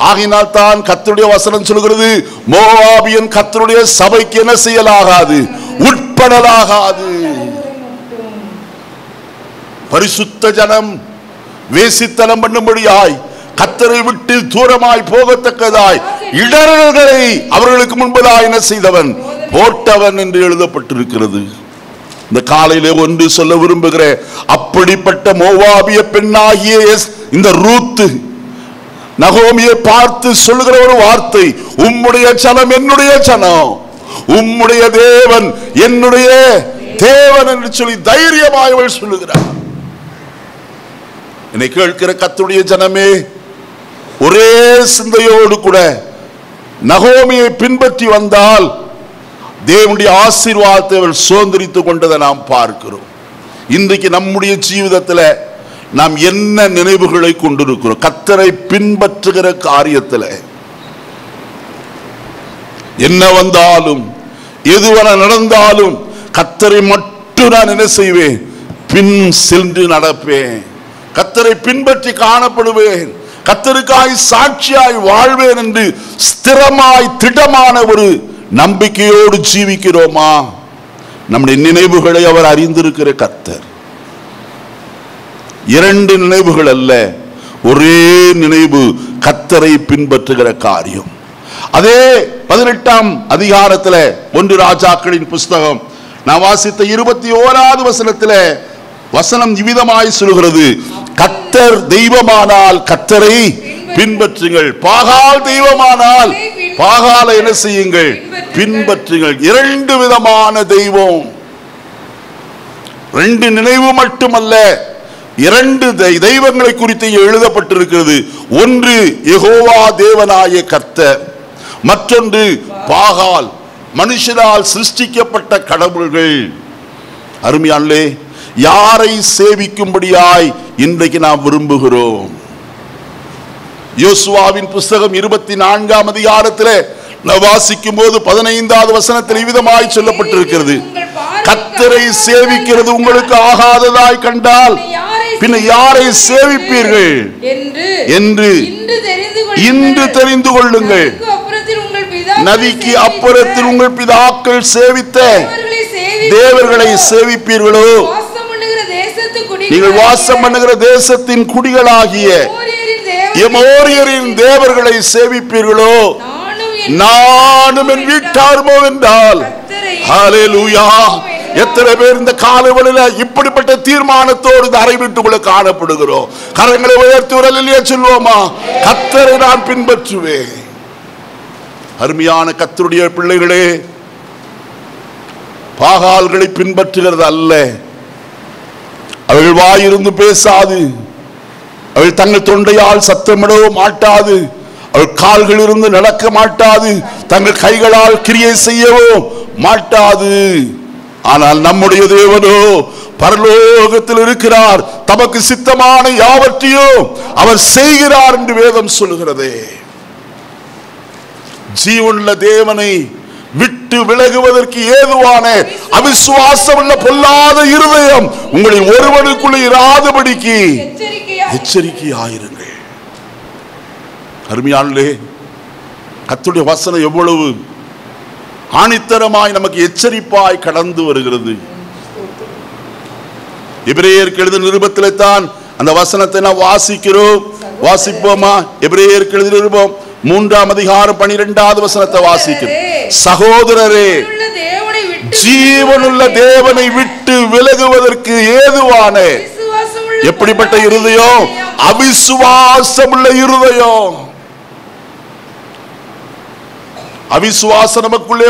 ஆகினால் தான் கர்த்தருடைய வசனம் சொல்கிறது, மோவாபியன் கர்த்தருடைய சபைக்கு என்ன செய்யலாகாது? உட்படலாகாது. பரிசுத்த ஜனம் வேசித்தனம் பண்ணும்படியாய் கர்த்தரை விட்டு தூரமாய் போகத்தக்கதாய் இடர்களை அவர்களுக்கு முன்பதாய் என்ன செய்தவன்? போட்டவன் என்று எழுதப்பட்டிருக்கிறது. இந்த காலையிலே ஒன்று சொல்ல விரும்புகிற, அப்படிப்பட்ட மோவாபிய பெண்ணாகிய இந்த ரூத் நகோமியை பார்த்து சொல்லுகிற ஒரு வார்த்தை, உம்முடைய ஜனம் என்னுடைய ஜனம், உம்முடைய தேவன் என்னுடைய தேவன் என்று சொல்லி தைரியமாய் அவள் சொல்லுகிறார். என்னை கேட்கிற கர்த்தருடைய ஜனமே, ஒரே சிந்தையோடு கூட நகோமியை பின்பற்றி வந்தால் தேவனுடைய ஆசீர்வாதத்தை அவள் சுதந்திரித்துக் கொண்டதை நாம் பார்க்கிறோம். இன்றைக்கு நம்முடைய ஜீவிதத்தில் நாம் என்ன நினைவுகளை கொண்டிருக்கிறோம்? கர்த்தரை பின்பற்றுகிற காரியத்தில் என்ன வந்தாலும் எதுவரை நடந்தாலும் கர்த்தரை மட்டும் நான் என்ன செய்வேன்? பின் சென்று நடப்பேன். கர்த்தரை பின்பற்றி காணப்படுவேன். கர்த்தருக்காய் சாட்சியாய் வாழ்வேன் என்று ஸ்திரமாய் திடமான ஒரு நம்பிக்கையோடு ஜீவிக்கிறோமா? நம்முடைய நினைவுகளை அவர் அறிந்திருக்கிற கர்த்தர். 2 நினைவுகள் அல்ல, ஒரே நினைவு, கர்த்தரை பின்பற்றுகிற காரியம். அதே 18ஆம் அதிகாரத்தில் 1 ராஜாக்களின் புஸ்தகம் நான் வாசித்த 21வது வசனத்தில் வசனம் இவ்விதமாய் சொல்கிறது, கர்த்தர் தெய்வமானால் கர்த்தரை பின்பற்றுங்கள், பாகால் தெய்வமானால் பாகாலை என்ன செய்யுங்கள்? பின்பற்றுங்கள். 2 விதமான தெய்வம், 2 நினைவு மட்டுமல்ல, 2 தெய்வங்களை குறித்து எழுதப்பட்டிருக்கிறது. ஒன்று யெகோவா தேவனாய கர்த்தர், மற்றொன்று பாகால், மனுஷரால் சிருஷ்டிக்கப்பட்ட கடவுள்கள். அருமையானே, யாரை சேவிக்கும்படியாய் இன்றைக்கு நாம் விரும்புகிறோம்? யோசுவாவின் புஸ்தகம் 24ஆம் அதிகாரத்தில் வாசிக்கும் போது 15வது வசனத்தில் விதமாய் சொல்லப்பட்டிருக்கிறது, கர்த்தரை சேவிக்கிறது உங்களுக்கு ஆகாததாய் கண்டால் பின்ன யாரை சேவிப்பீர்கள் என்று இன்று தெரிந்து கொள்ளுங்கள். நதிக்கு அப்புறத்தில் உங்கள் பிதாக்கள் சேவித்த தேவர்களை சேவிப்பீர்களோ, நீங்கள் வாசம் பண்ணுகிற தேசத்தின் குடிகளாகிய எமோரியரின் தேவர்களை சேவிப்பீர்களோ, நானும் என் வீட்டாருமோ என்றால். ஹல்லேலூயா! எத்தனை பேர் இந்த காலவெளியில் இப்படிப்பட்ட தீர்மானத்தோடு இந்த அறை வீட்டுக்குள்ள காணப்படுகிறோம்? கரங்களை உயர்த்தி உரலிலே சொல்லுவோமா, கர்த்தரை நான் பின்பற்றுவேன். அருமையான கர்த்தருடைய பிள்ளைகளே, பாகால்களை பின்பற்றுகிறது அல்ல. அவர்கள் வாயிருந்து பேசாது, அவள் தங்கள் தொண்டையால் சத்தமிடவோ மாட்டாது, அவள் கால்கள் இருந்து நடக்க மாட்டாது, தங்கள் கைகளால் கிரியை செய்யவோ மாட்டாது. ஆனால் நம்முடைய தேவனோ பரலோகத்தில் இருக்கிறார், தமக்கு சித்தமான யாவற்றையும் அவர் செய்கிறார் என்று வேதம் சொல்லுகிறதே. ஜீவனுள்ள தேவனை விட்டு விலகுவதற்கு ஏதுவான அவிசுவாசம் உள்ள பொல்லாத இருதயம் உங்களில் ஒருவனுக்குள்ள இராதபடிக்கு எச்சரிக்கையாயிருங்கள். அருமையானே, கர்த்தருடைய வசனம் எவ்வளவு ஆணித்தரமாய் நமக்கு எச்சரிப்பாய் கடந்து வருகிறது. எபிரேயருக்கு எழுதின நிருபத்திலே தான் அந்த வசனத்தை நாம் வாசிக்கிறோம். வாசிப்போமா? எபிரேயருக்கு எழுதின நிருபம் 3ஆம் அதிகாரம் 12வது வசனத்தை வாசிக்கிறோம். சகோதரரே, ஜீவனுள்ள தேவனை விட்டு விலகுவதற்கு ஏதுவான எப்படிப்பட்ட இருதயம்? அவிசுவாசமுள்ள இருதயம். அவிசுவாசம் நமக்குள்ளே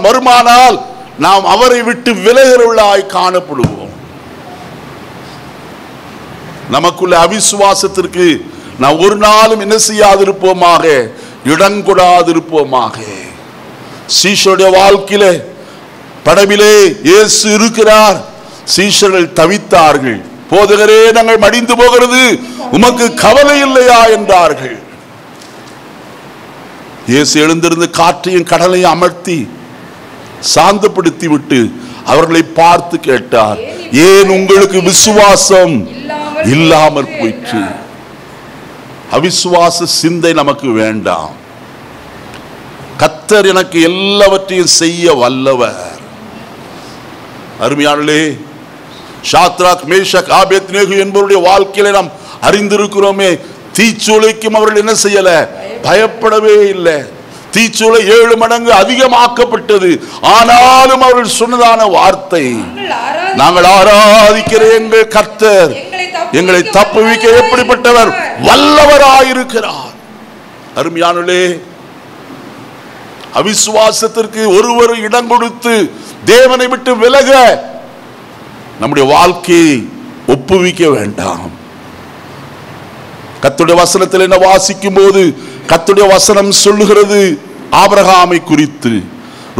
வருமானால் நாம் அவரை விட்டு விலகுகிறவர்களாய் காணப்படுவோம். நமக்குள்ள அவிசுவாசத்திற்கு நாம் ஒரு நாளும் என்ன செய்யாதிருப்போமாக, இடம் கொடாதிருப்போமாக. சீஷருடைய வாழ்க்கையில படவிலே இயேசு இருக்கிறார். சீஷர்கள் தவித்தார்கள். போதகரே, நாங்கள் மடிந்து போகிறது, உமக்கு கவலை இல்லையா என்றார்கள். இயேசு எழுந்திருந்து காற்றையும் கடலையும் அமர்த்தி சாந்தப்படுத்தி விட்டு அவர்களை பார்த்து கேட்டார், ஏன் உங்களுக்கு விசுவாசம் இல்லாமற் போயிற்று? அவிசுவாச சிந்தை நமக்கு வேண்டாம். கர்த்தர் எனக்கு எல்லாவற்றையும் செய்ய வல்லவர். அருமையானே, ஷாத்ராக், மேஷக், ஆபேத்நேகோ என்பவருடைய வாழ்க்கையில நாம் அறிந்திருக்கிறோமே. தீச்சூளைக்கும் அவர்கள் என்ன செய்யல? பயப்படவே இல்லை. தீச்சூளை 7 மடங்கு அதிகமாக்கப்பட்டது. ஆனாலும் அவர்கள் சொன்னதான வார்த்தை, நாங்கள் ஆராதிக்கிற எங்கள் கர்த்தர் எங்களை தப்புவிக்க எப்படிப்பட்டவர்? வல்லவராயிருக்கிறார். அருமையானே, அவிசுவாசத்திற்கு ஒருவர் இடம் கொடுத்து தேவனை விட்டு விலக நம்முடைய வாழ்க்கையை ஒப்புவிக்க வேண்டாம். கர்த்தருடைய வசனத்தில் என்ன வாசிக்கும் போது கர்த்தருடைய வசனம் சொல்லுகிறது ஆபிரகாமை குறித்து.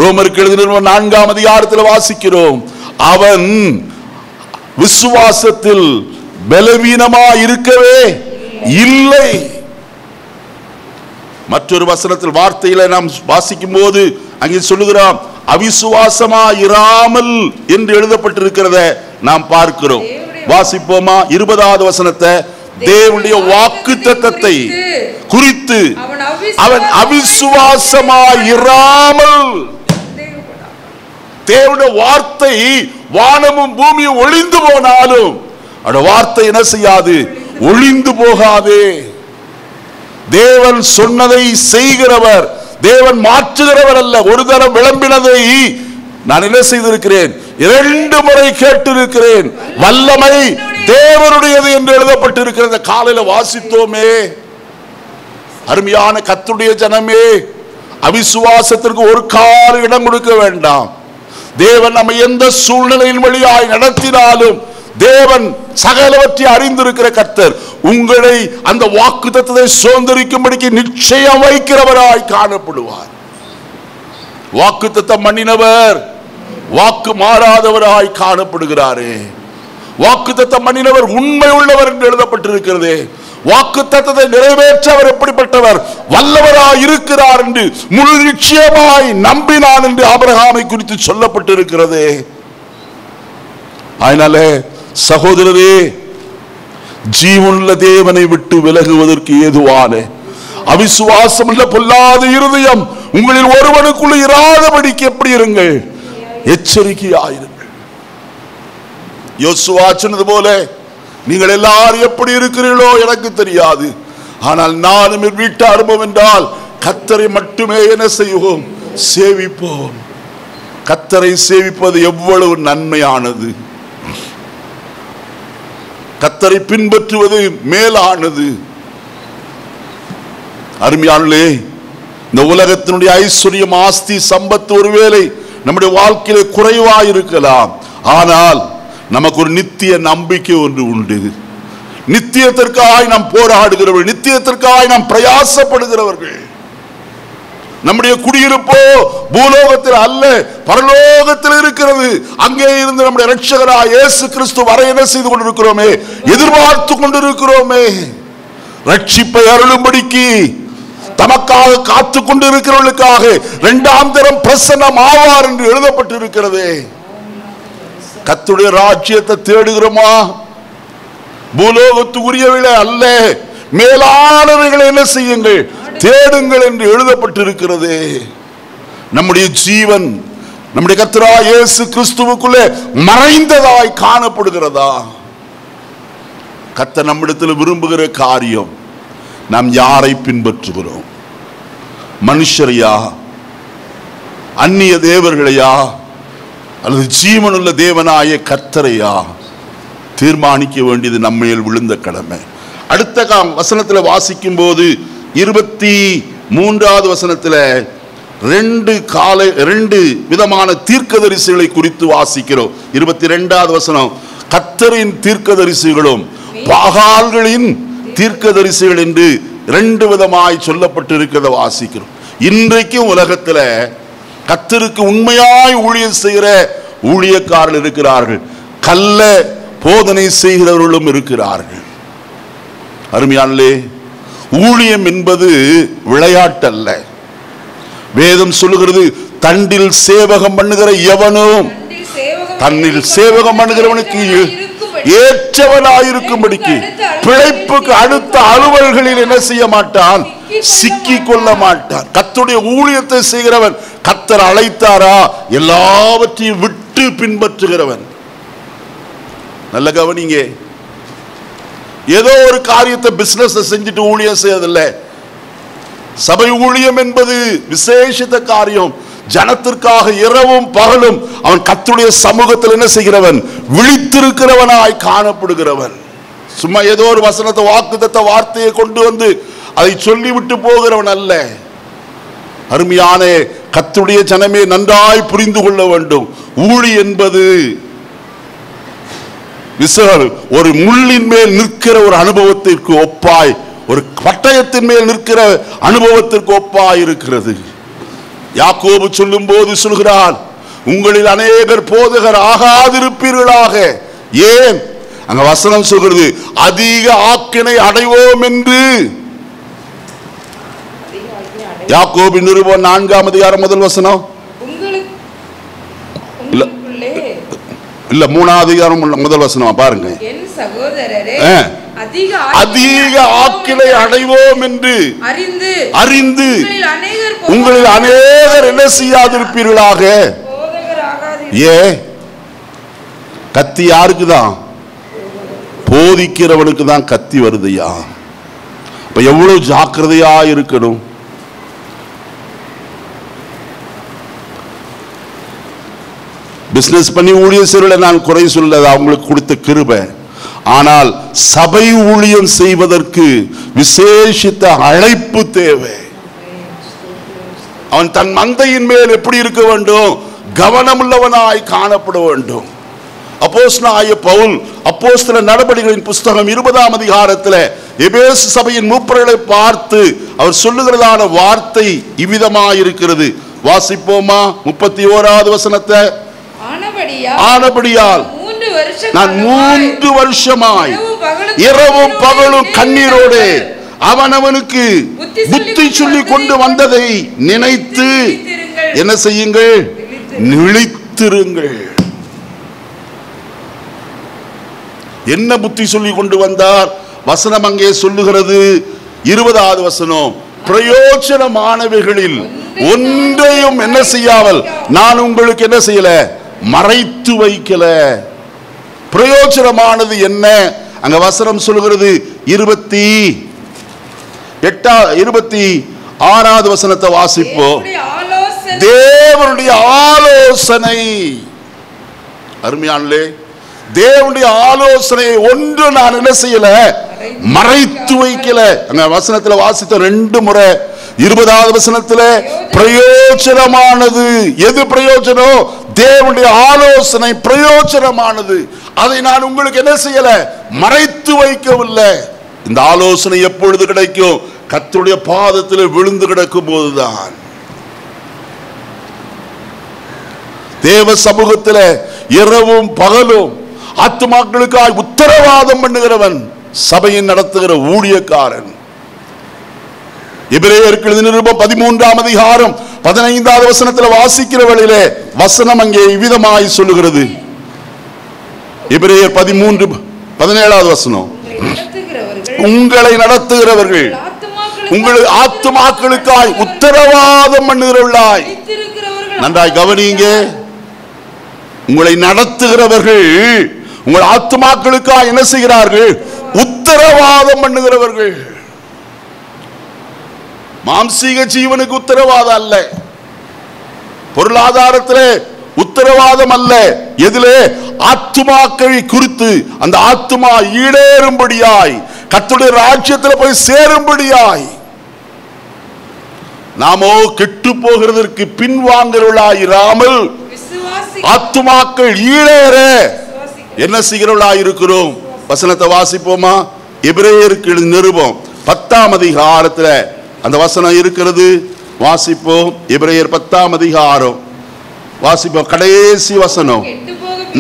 ரோமருக்கு எழுதின 4ஆம் அதிகாரத்தில் வாசிக்கிறோம், அவன் விசுவாசத்தில் பலவீனமா இருக்கவே இல்லை. மற்றொரு வசனத்தில் வார்த்தையில நாம் வாசிக்கும் போது அங்கே சொல்லுகிறான், அவிசுவாசமா இராமல் என்று எழுதப்பட்டிருக்கிறத நாம் பார்க்கிறோம். வாசிப்போமா 20வது வசனத்தை? தேவனுடைய வாக்குத்தத்தத்தை குறித்து அவன் அவிசுவாசமா இராமல். தேவனுடைய வார்த்தை வானமும் பூமியும் ஒளிந்து போனாலும் அந்த வார்த்தை என்ன செய்யாது? ஒளிந்து போகாதே. தேவன் சொன்னதை செய்கிறவர், தேவன் மாற்றுகிறவர் அல்ல. ஒரு தரம் விளம்பினதை நான் என்ன செய்திருக்கிறேன்? 2 முறை கேட்டிருக்கிறேன். வல்லமை தேவனுடையது என்று எழுதப்பட்டிருக்கிறது. காலையில வாசித்தோமே. அருமையான கர்த்தருடைய ஜனமே, அவிசுவாசத்திற்கு ஒரு கால் இடம் கொடுக்க வேண்டாம். தேவன் நம்ம எந்த சூழ்நிலையின் வழியாய் நடத்தினாலும் தேவன் சகலவற்றை அறிந்திருக்கிற கர்த்தர் உங்களை அந்த வாக்குத்தத்தத்தை சுதந்தரிக்கும்படிக்கு நிச்சயம் வைக்கிறவராய் காணப்படுவார். வாக்குத்தத்தம் பண்ணினவர் வாக்கு மாறாதவராய் காணப்படுகிறாரே. வாக்குத்தத்தம் பண்ணினவர் உண்மை உள்ளவர் என்று எழுதப்பட்டிருக்கிறது. வாக்குத்தத்தத்தை நிறைவேற்ற அவர் எப்படிப்பட்டவர்? வல்லவராய் இருக்கிறார் என்று முழு நிச்சயமாய் நம்பினான் என்று ஆபிரகாமை குறித்து சொல்லப்பட்டிருக்கிறது. அதனால சகோதரரே, ஜீவனுள்ள தேவனை விட்டு விலகுவதற்கு ஏதுவான அவிசுவாசம் உள்ள பொல்லாத இருதயம் உங்களில் ஒருவனுக்குள்ள இராதபடிக்கு எப்படி இருங்கள்? எச்சரிக்கையாயிருங்கள். யோசுவா சொன்னது போல, நீங்கள் எல்லாரும் எப்படி இருக்கிறீர்களோ எனக்கு தெரியாது, ஆனால் நானும் என் வீட்டு அனுபவம் என்றால் கர்த்தரை மட்டுமே என்ன செய்வோம்? சேவிப்போம். கர்த்தரை சேவிப்பது எவ்வளவு நன்மையானது! கர்த்தரை பின்பற்றுவது மேலானது. அருமையானே, இந்த உலகத்தினுடைய ஐஸ்வர்யம், ஆஸ்தி, சம்பத்து ஒருவேளை நம்முடைய வாழ்க்கையில குறைவா இருக்கலாம். ஆனால் நமக்கு ஒரு நித்திய நம்பிக்கை ஒன்று உண்டு. நித்தியத்திற்காய் நாம் போராடுகிறவர்கள், நித்தியத்திற்காய் நாம் பிரயாசப்படுகிறவர்கள். நம்முடைய குடியிருப்போ பூலோகத்தில் அல்ல, பரலோகத்தில் இருக்கிறது. அங்கே இருந்து நம்முடைய இரட்சகராய் இயேசு கிறிஸ்து வர என்ன செய்து கொண்டிருக்கிறோமே, எதிர்பார்த்து கொண்டிருக்கிறோமே. ரட்சிப்பை அருளும்படிக்கு தமக்காக காத்து கொண்டிருக்கிறவர்களுக்காக இரண்டாம் தரம் பிரசன்னம் ஆவார் என்று எழுதப்பட்டிருக்கிறது. கர்த்தருடைய ராஜ்யத்தை தேடுகிறோமா? பூலோகத்துக்குரியவைகளை அல்ல, மேலானவைகளை என்ன செய்யுங்கள், தேடுங்கள் என்று எழுதப்பட்டிருக்கிறது. நம்முடைய ஜீவன் நம்முடைய கர்த்தராகிய இயேசு கிறிஸ்துவுக்குள்ளே மறைந்ததாய் காணப்படுகிறதா? கர்த்தர் நம்மிடத்தில் விரும்புகிற காரியம், நாம் யாரை பின்பற்றுகிறோம்? மனுஷரையா, அந்நிய தேவர்களையா, அல்லது ஜீவனுள்ள தேவனாய கர்த்தரையா? தீர்மானிக்க வேண்டியது நம்மையில் விழுந்த கடமை. அடுத்த வசனத்தில் வாசிக்கும் போது 23வது வசனத்தில் ரெண்டு விதமான தீர்க்கதரிசிகளை குறித்து வாசிக்கிறோம். 22வது வசனம், கர்த்தரின் தீர்க்கதரிசிகளும் பாகால்களின் தீர்க்கதரிசிகள் என்று ரெண்டு விதமாய் சொல்லப்பட்டிருக்கிறத வாசிக்கிறோம். இன்றைக்கும் உலகத்தில் கர்த்தருக்கு உண்மையாய் ஊழியம் செய்கிற ஊழியக்காரர்கள் இருக்கிறார்கள், கள்ள போதனை செய்கிறவர்களும் இருக்கிறார்கள். அருமையானே, ஊழியம் என்பது விளையாட்டல்ல. வேதம் சொல்லுகிறது, தண்டில் சேவகம் பண்ணுகிற எவனும் தன்னில் சேவகம் பண்ணுகிறவனுக்கு ஏற்றவனாயிருக்கும்படிக்கு பிழைப்புக்கு அடுத்த அலுவல்களில் என்ன செய்ய மாட்டான், சிக்கி கொள்ள மாட்டான். கர்த்தருடைய ஊழியத்தை செய்கிறவன், கர்த்தர் அழைத்தாரா எல்லாவற்றையும் விட்டு பின்பற்றுகிறவன். நல்ல கவனிங்க, ஏதோ ஒரு காரியத்தை பிசினஸ் செஞ்சுட்டு ஊழியம் செய்யறதில்லை. சபை ஊழியம் என்பது விசேஷித்த காரியம். ஜனத்திற்காக இரவும் பகலும் அவன் கர்த்தருடைய சமூகத்தில் என்ன செய்கிறவன், விழித்திருக்கிறவனாய் காணப்படுகிறவன். சும்மா ஏதோ ஒரு வசனத்தை, வாக்குத்தத்த வார்த்தையை கொண்டு வந்து அதை சொல்லிவிட்டு போகிறவன் அல்ல. அருமையான கர்த்தருடைய ஜனமே, நன்றாய் புரிந்து கொள்ள வேண்டும். ஊழி என்பது ஒரு முள்ளின் மேல் நிற்கிற ஒரு அனுபவத்திற்கு ஒப்பாய், ஒரு பட்டயத்தின் மேல் நிற்கிற அனுபவத்திற்கு ஒப்பாய் இருக்கிறது. யாக்கோபு சொல்லும் போது சொல்கிறான், உங்களில் அநேகர் போதகர் ஆகாதிருப்பீர்களாக. ஏன்? அங்க வசனம் சொல்கிறது, அதிக ஆக்கினை அடைவோம் என்று. யாக்கோபு நிருபம் 4ஆம் அதிகாரம் முதல் வசனம் இல்ல 3ஆவது அதிகாரம் முதல் வசனம் பாருங்க. என் சகோதரரே, அதிக ஆக்கினை அடைவோம் என்று அறிந்து உங்களில் அநேகர் என்ன செய்யாதிருப்பீர்களாக. ஏ, கத்தி யாருக்கு தான்? போதிக்கிறவனுக்கு தான் கத்தி வருதையா. இப்ப எவ்வளவு ஜாக்கிரதையா இருக்கணும். பிசினஸ் பண்ணி ஊழியம் செய்வதை நான் குறை சொல்லது, அவங்களுக்கு கொடுத்த கிருபை. ஆனால் சபை ஊழியம் செய்வதற்கு விசேஷித்த அழைப்பு தேவை. அவன் தன் மந்தையின் மேல் எப்படி இருக்க வேண்டும்? கவனமுள்ளவனாய் காணப்பட வேண்டும். அப்போஸ்தலனாகிய பவுல் அப்போஸ்தல நடபடிகளின் புஸ்தகம் 20ஆம் அதிகாரத்தில் எபேசு சபையின் மூப்பர்களை பார்த்து அவர் சொல்லுகிறதான வார்த்தை இவ்விதமாயிருக்கிறது. வாசிப்போமா? 31வது வசனத்தை. ஆனபடியால் நான் 3 வருஷமாய் இரவும் பகலும் கண்ணீரோடு அவனவனுக்கு புத்தி சொல்லி கொண்டு வந்ததை நினைத்து என்ன செய்யுங்கள்? விழித்திருங்கள். என்ன புத்தி சொல்லி கொண்டு வந்தார்? வசனம் அங்கே சொல்லுகிறது, 20வது வசனம், பிரயோஜனமானவைகளில் ஒன்றையும் என்ன செய்யாமல் நான் உங்களுக்கு என்ன செய்யல, மறைத்து வைக்கல. பிரயோஜனமானது என்ன? அங்க வசனம் சொல்லுகிறது 26வது வசனத்தை வாசிப்போம். தேவனுடைய ஆலோசனை. அருமையானே, தேவனுடைய ஆலோசனையை ஒன்று நான் என்ன செய்யல, மறைத்து வைக்கல. அங்க வசனத்துல வாசித்த 2 முறை 20வது வசனத்திலே பிரயோஜனமானது. எது பிரயோஜனம்? தேவனுடைய ஆலோசனை பிரயோஜனமானது. அதை நான் உங்களுக்கு என்ன செய்யல? மறைத்து வைக்கவில்லை. இந்த ஆலோசனை எப்பொழுது கிடைக்கும்? கர்த்தருடைய பாதத்தில் விழுந்து கிடக்கும் போதுதான். தேவ சமூகத்தில் இரவும் பகலும் ஆத்துமாக்களுக்காய் உத்தரவாதம் பண்ணுகிறவன் சபையை நடத்துகிற ஊழியக்காரன். எபிரேயருக்கு எழுதின நிருபம் 13ஆம் அதிகாரம் 15வது வசனத்தில் வாசிக்கிற வேளையிலே வசனம் அங்கே இவ்விதமாய் சொல்லுகிறது. எபிரேயர் 13:17வது வசனம், உங்களை நடத்துகிறவர்கள் உங்கள் ஆத்துமாக்களுக்காய் உத்தரவாதம் பண்ணுகிறவர்களாய். நன்றாய் கவனிங்க. உங்களை நடத்துகிறவர்கள் உங்கள் ஆத்துமாக்களுக்காய் என்ன செய்கிறார்கள்? உத்தரவாதம் பண்ணுகிறவர்கள். மாம்சீக ஜீவனுக்கு உத்தரவாதம் அல்ல, பொருளாதாரத்திலே உத்தரவாதம் அல்ல. எதிலே? ஆத்துமாக்களை குறித்து அந்த ஆத்துமா ஈடேறும்படியாய், கர்த்தருடைய ராஜ்யத்தில் போய் சேரும்படியாய். நாமோ கெட்டு போகிறதற்கு பின்வாங்குகிறவர்களாயிராமல் ஆத்துமாக்கள் ஈடேற என்ன செய்கிறவர்களாய் இருக்கிறோம். வசனத்தை வாசிப்போமா? எபிரேயருக்கு எழுதின நிருபம் 10ஆம் அதிகாரத்தில் அந்த வசனம் இருக்கிறது. வாசிப்போம். எபிரேயர் 10ஆம் அதிகாரம் வாசிப்போம். கடைசி வசனம்,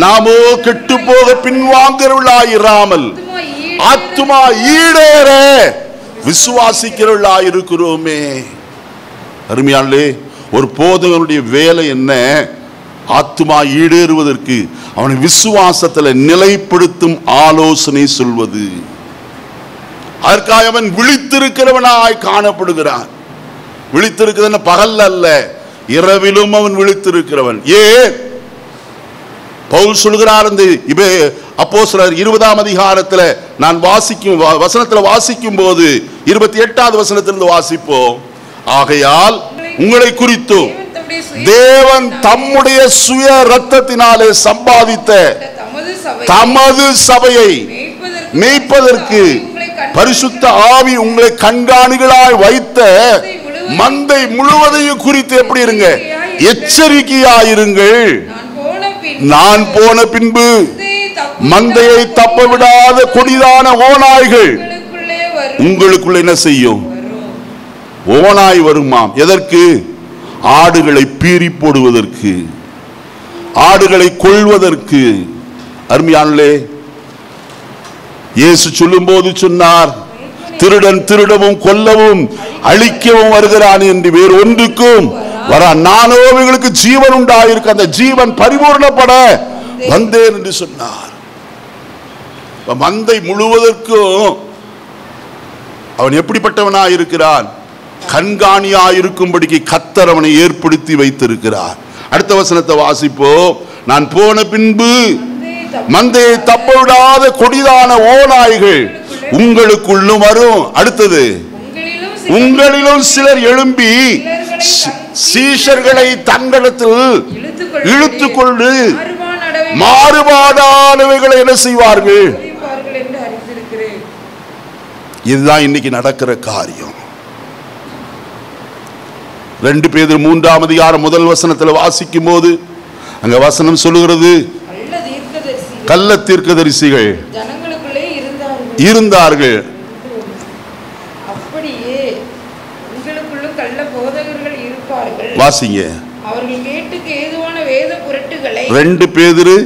நாமோ கெட்டு போக பின்வாங்குகிறவர்களாயிராமல் ஆத்துமா ஈடேற விசுவாசிக்கிறவர்களாயிருக்கிறோமே. அருமையானே, ஒரு போதகனுடைய வேலை என்ன? ஆத்துமா ஈடேறுவதற்கு அவனை விசுவாசத்தில் நிலைப்படுத்தும் ஆலோசனை சொல்வது. அதற்காக அவன் விழித்திருக்கிறவனாய் காணப்படுகிறான். விழித்திருக்கிறவன் பகல் அல்ல, இரவிலும் அவன் விழித்திருக்கிறவன். ஏன்? பவுல் சொல்கிறார். அப்போஸ்தலர் 20ஆம் அதிகாரத்தில் நான் வாசிக்கும் வசனத்தில் வாசிக்கும் போது 28வது வசனத்திலிருந்து வாசிப்போம். ஆகையால் உங்களை குறித்தும் தேவன் தம்முடைய சுய இரத்தத்தினாலே சம்பாதித்த தமது சபையை மேய்ப்பதற்கு பரிசுத்த ஆவி உங்களை கண்காணிகளாய் வைத்த மந்தை முழுவதையும் குறித்து எப்படி இருங்க? எச்சரிக்கையாயிருங்கள். நான் போன பின்பு மந்தையை தப்ப விடாத கொடிதான ஓநாய்கள் உங்களுக்குள்ள என்ன செய்யும்? ஓநாய் வருமாம். எதற்கு? ஆடுகளை பீறி போடுவதற்கு, ஆடுகளை கொள்வதற்கு. அருமையானே, இயேசு சொல்லும் போது சொன்னார், திருடன் திருடவும் கொல்லவும் அழிக்கவும் வருகிறான் என்று வேறு ஒன்றுக்கும் வரா, நானோ இவங்களுக்கு ஜீவன் உண்டாயிருக்கு, அந்த ஜீவன் பரிபூர்ணப்பட வந்தேன் என்று சொன்னார். மந்தை முழுவதற்கும் அவன் எப்படிப்பட்டவனாய் இருக்கிறான்? கண்காணியாயிருக்கும்படிக்கு கர்த்தர் அவனை ஏற்படுத்தி வைத்திருக்கிறார். அடுத்த வசனத்தை வாசிப்போம். நான் போன பின்பு மந்தையை தப்ப விடாத கொடிதான ஓநாய்கள் உங்களுக்குள்ளும் வரும். அடுத்தது, உங்களிலும் சிலர் எழும்பி சீஷர்களை தங்களிடத்தில் இழுத்துக்கொண்டு மாறுபாடானவைகளை என்ன செய்வார்கள்? இதுதான் இன்னைக்கு நடக்கிற காரியம். 2 பேதுரு 3ஆம் அதிகாரம் 1 வசனத்தில் வாசிக்கும் போது அங்க வசனம் சொல்லுகிறது, கள்ள தீர்க்கதரிசிகள் இருந்தார்கள். அப்படியே உங்களுக்குள்ளும் கள்ள போதகர்கள் இருப்பார்கள். வாசிங்க. அவர்கள் கேட்டுக்கு ஏதுவான வேத புரட்டுகளை 2 பேதுரு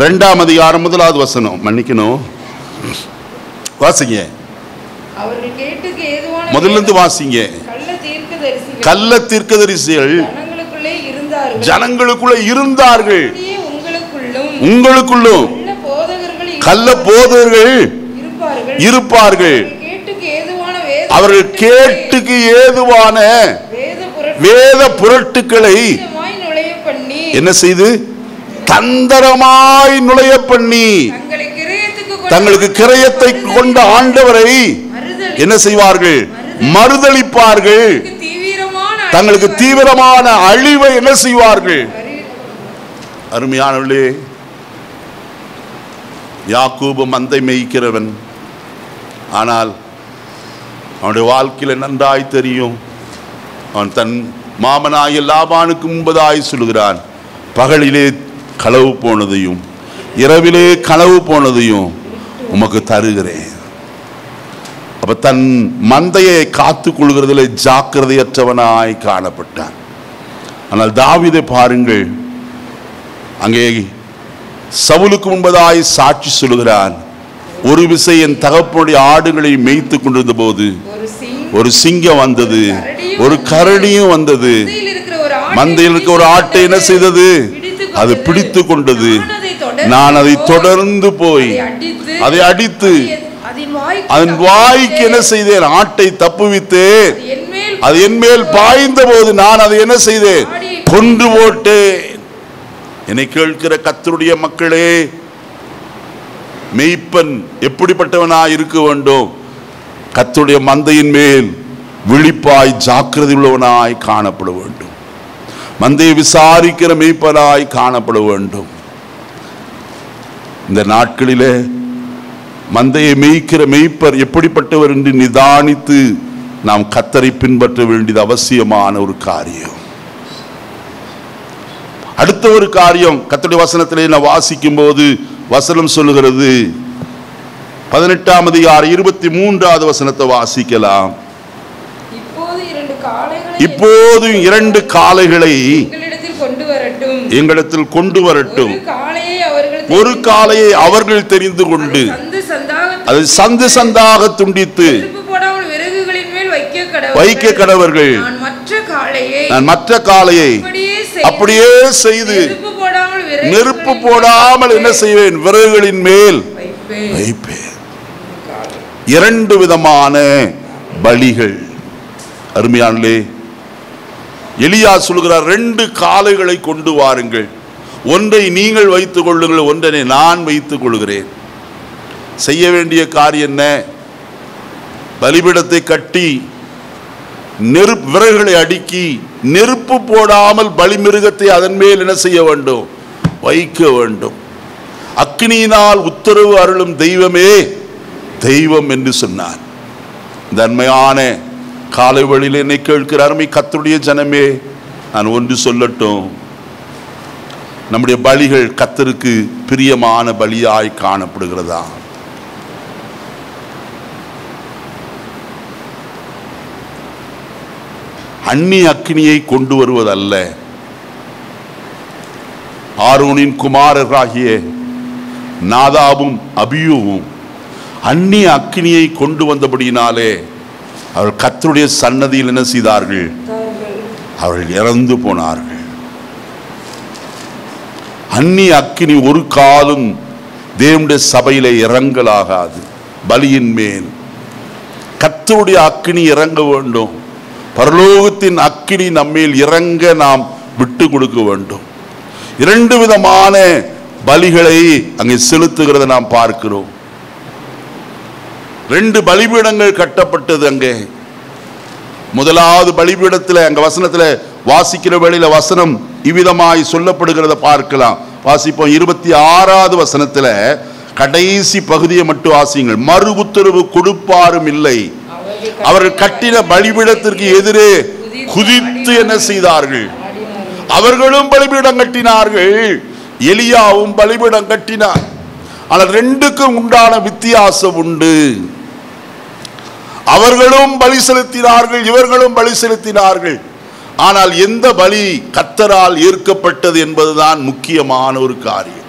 2ஆம் அதிகாரம் 1வது வசனம், மன்னிக்கணும், வாசிங்க. அவர்கள் கேட்டுக்கு ஏதுவான முதல்ல இருந்து வாசிங்க. கள்ள தீர்க்கதரிசிகள் ஜனங்களுக்குள்ளே இருந்தார்கள். உங்களுக்குள்ளும் கள்ள போதகர்கள் இருப்பார்கள். அவர்கள் கேட்டுக்கு ஏதுவான வேத புரட்டுக்களை என்ன செய்து தந்திரமாய் நுழைய பண்ணி தங்களுக்கு கிரயத்தை கொண்ட ஆண்டவரை என்ன செய்வார்கள்? மறுதலிப்பார்கள். தங்களுக்கு தீவிரமான அழிவை என்ன செய்வார்கள்? அருமையானவர்களே, யாக்கோபு மந்தை மேய்க்கிறவன். ஆனால் அவனுடைய வாழ்க்கையில் நன்றாய் தெரியும், அவன் தன் மாமனாகிய லாபானுக்கு முன்பதாய் சொல்லுகிறான், பகலிலே களவு போனதையும் இரவிலே களவு போனதையும் உமக்கு தருகிறேன். அப்ப தன் மந்தையை காத்துக் கொள்கிறதிலே ஜாக்கிரதையற்றவனாய் காணப்பட்டான். ஆனால் தாவீதை பாருங்கள், அங்கே சவுலுக்கு முன்பதாய் சாட்சி சொல்லுகிறான், ஒரு விசை என் தகப்பனுடைய ஆடுகளை மேய்த்து கொண்டிருந்த போது ஒரு சிங்கம் வந்தது, ஒரு கரடியும் வந்தது. மந்தையில் இருக்கிற ஒரு ஆட்டை என்ன செய்தது? அது பிடித்து கொண்டது. நான் அதை தொடர்ந்து போய் அதை அடித்து அதன் வாய்க்கு என்ன செய்தேன்? ஆட்டை தப்புவித்தேன். அது என் மேல் பாய்ந்த போது நான் அதை என்ன செய்தேன்? கொன்று போட்டேன். என்னை கேட்கிற கர்த்தருடைய மக்களே, மெய்ப்பன் எப்படிப்பட்டவனாய் இருக்க வேண்டும்? கர்த்தருடைய மந்தையின் மேல் விழிப்பாய் ஜாக்கிரதை உள்ளவனாய் காணப்பட வேண்டும். மந்தையை விசாரிக்கிற மெய்ப்பனாய் காணப்பட வேண்டும். இந்த நாட்களிலே மந்தையை மேய்க்கிற மெய்ப்பர் எப்படிப்பட்டவர் என்று நிதானித்து நாம் கர்த்தரை பின்பற்ற வேண்டியது அவசியமான ஒரு காரியம். அடுத்த ஒரு காரியம், கர்த்தருடைய வசனத்திலே நான் வாசிக்கும் போது வசனம் சொல்லுகிறது, 18ஆம் அதிகாரம் 23வது வசனத்தை வாசிக்கலாம். இப்போது 2 காளைகளை எங்களிடத்தில் கொண்டு வரட்டும். ஒரு காளையை அவர்கள் தெரிந்து கொண்டு அதை சந்து சந்தாக துண்டித்து வைக்க கடவர்கள். நான் மற்ற காளையை அப்படியே செய்து நெருப்பு போடாமல் என்ன செய்வேன்? விறகுகளின் மேல் வைப்பேன். 2 விதமான பலிகள். அருமையானே, எலியா சொல்கிறார், 2 காளைகளை கொண்டு வாருங்கள். ஒன்றை நீங்கள் வைத்துக் கொள்ளுங்கள், ஒன்றை நான் வைத்துக் கொள்கிறேன். செய்ய வேண்டிய காரியம் என்ன? பலிபீடத்தை கட்டி நெருப்பு விறகுகளை அடுக்கி நெருப்பு போடாமல் பலிமிருகத்தை அதன் மேல் என்ன செய்ய வேண்டும்? வைக்க வேண்டும். அக்னியினால் உத்தரவு அருளும் தெய்வமே தெய்வம் என்று சொன்னார். இந்த அண்மையான காலை வழியில் என்னை கேட்கிற அருமை கர்த்தருடைய ஜனமே, நான் ஒன்று சொல்லட்டும். நம்முடைய பலிகள் கர்த்தருக்கு பிரியமான பலியாய் காணப்படுகிறதா? அந்நிய அக்னியை கொண்டு வருவதல்ல. ஆரோனின் குமாரராகிய நாதாபும் அபியூவும் அந்நிய அக்னியை கொண்டு வந்தபடியினாலே அவர்கள் கர்த்தருடைய சன்னதியில் என்ன செய்தார்கள்? அவர்கள் இறந்து போனார்கள். அந்நிய அக்னி ஒரு காலம் தேவனுடைய சபையிலே இறங்கலாகாது. பலியின் மேல் கர்த்தருடைய அக்னி இறங்க வேண்டும். பரலோகத்தின் அக்கினி நம்மேல் இறங்க நாம் விட்டு கொடுக்க வேண்டும். 2 விதமான பலிகளை அங்கே செலுத்துகிறத நாம் பார்க்கிறோம். 2 பலிபீடங்கள் கட்டப்பட்டது. அங்கே முதலாவது பலிபீடத்தில் அங்க வசனத்தில் வாசிக்கிற வேளையில வசனம் இவ்விதமாய் சொல்லப்படுகிறத பார்க்கலாம். வாசிப்போம். 26வது வசனத்தில் கடைசி பகுதியை மட்டும் வாசியுங்கள். மறு உத்தரவு கொடுப்பாரும் இல்லை. அவர்கள் கட்டின பலிபீடத்திற்கு எதிரே குதித்து என்ன செய்தார்கள்? அவர்களும் பலிபீடம் கட்டினார்கள். எலியாவும் பலிபீடம் கட்டினார். ஆனால் 2க்கும் உண்டான வித்தியாசம் உண்டு. அவர்களும் பலி செலுத்தினார்கள், இவர்களும் பலி செலுத்தினார்கள். ஆனால் எந்த பலி கர்த்தரால் ஏற்கப்பட்டது என்பதுதான் முக்கியமான ஒரு காரியம்.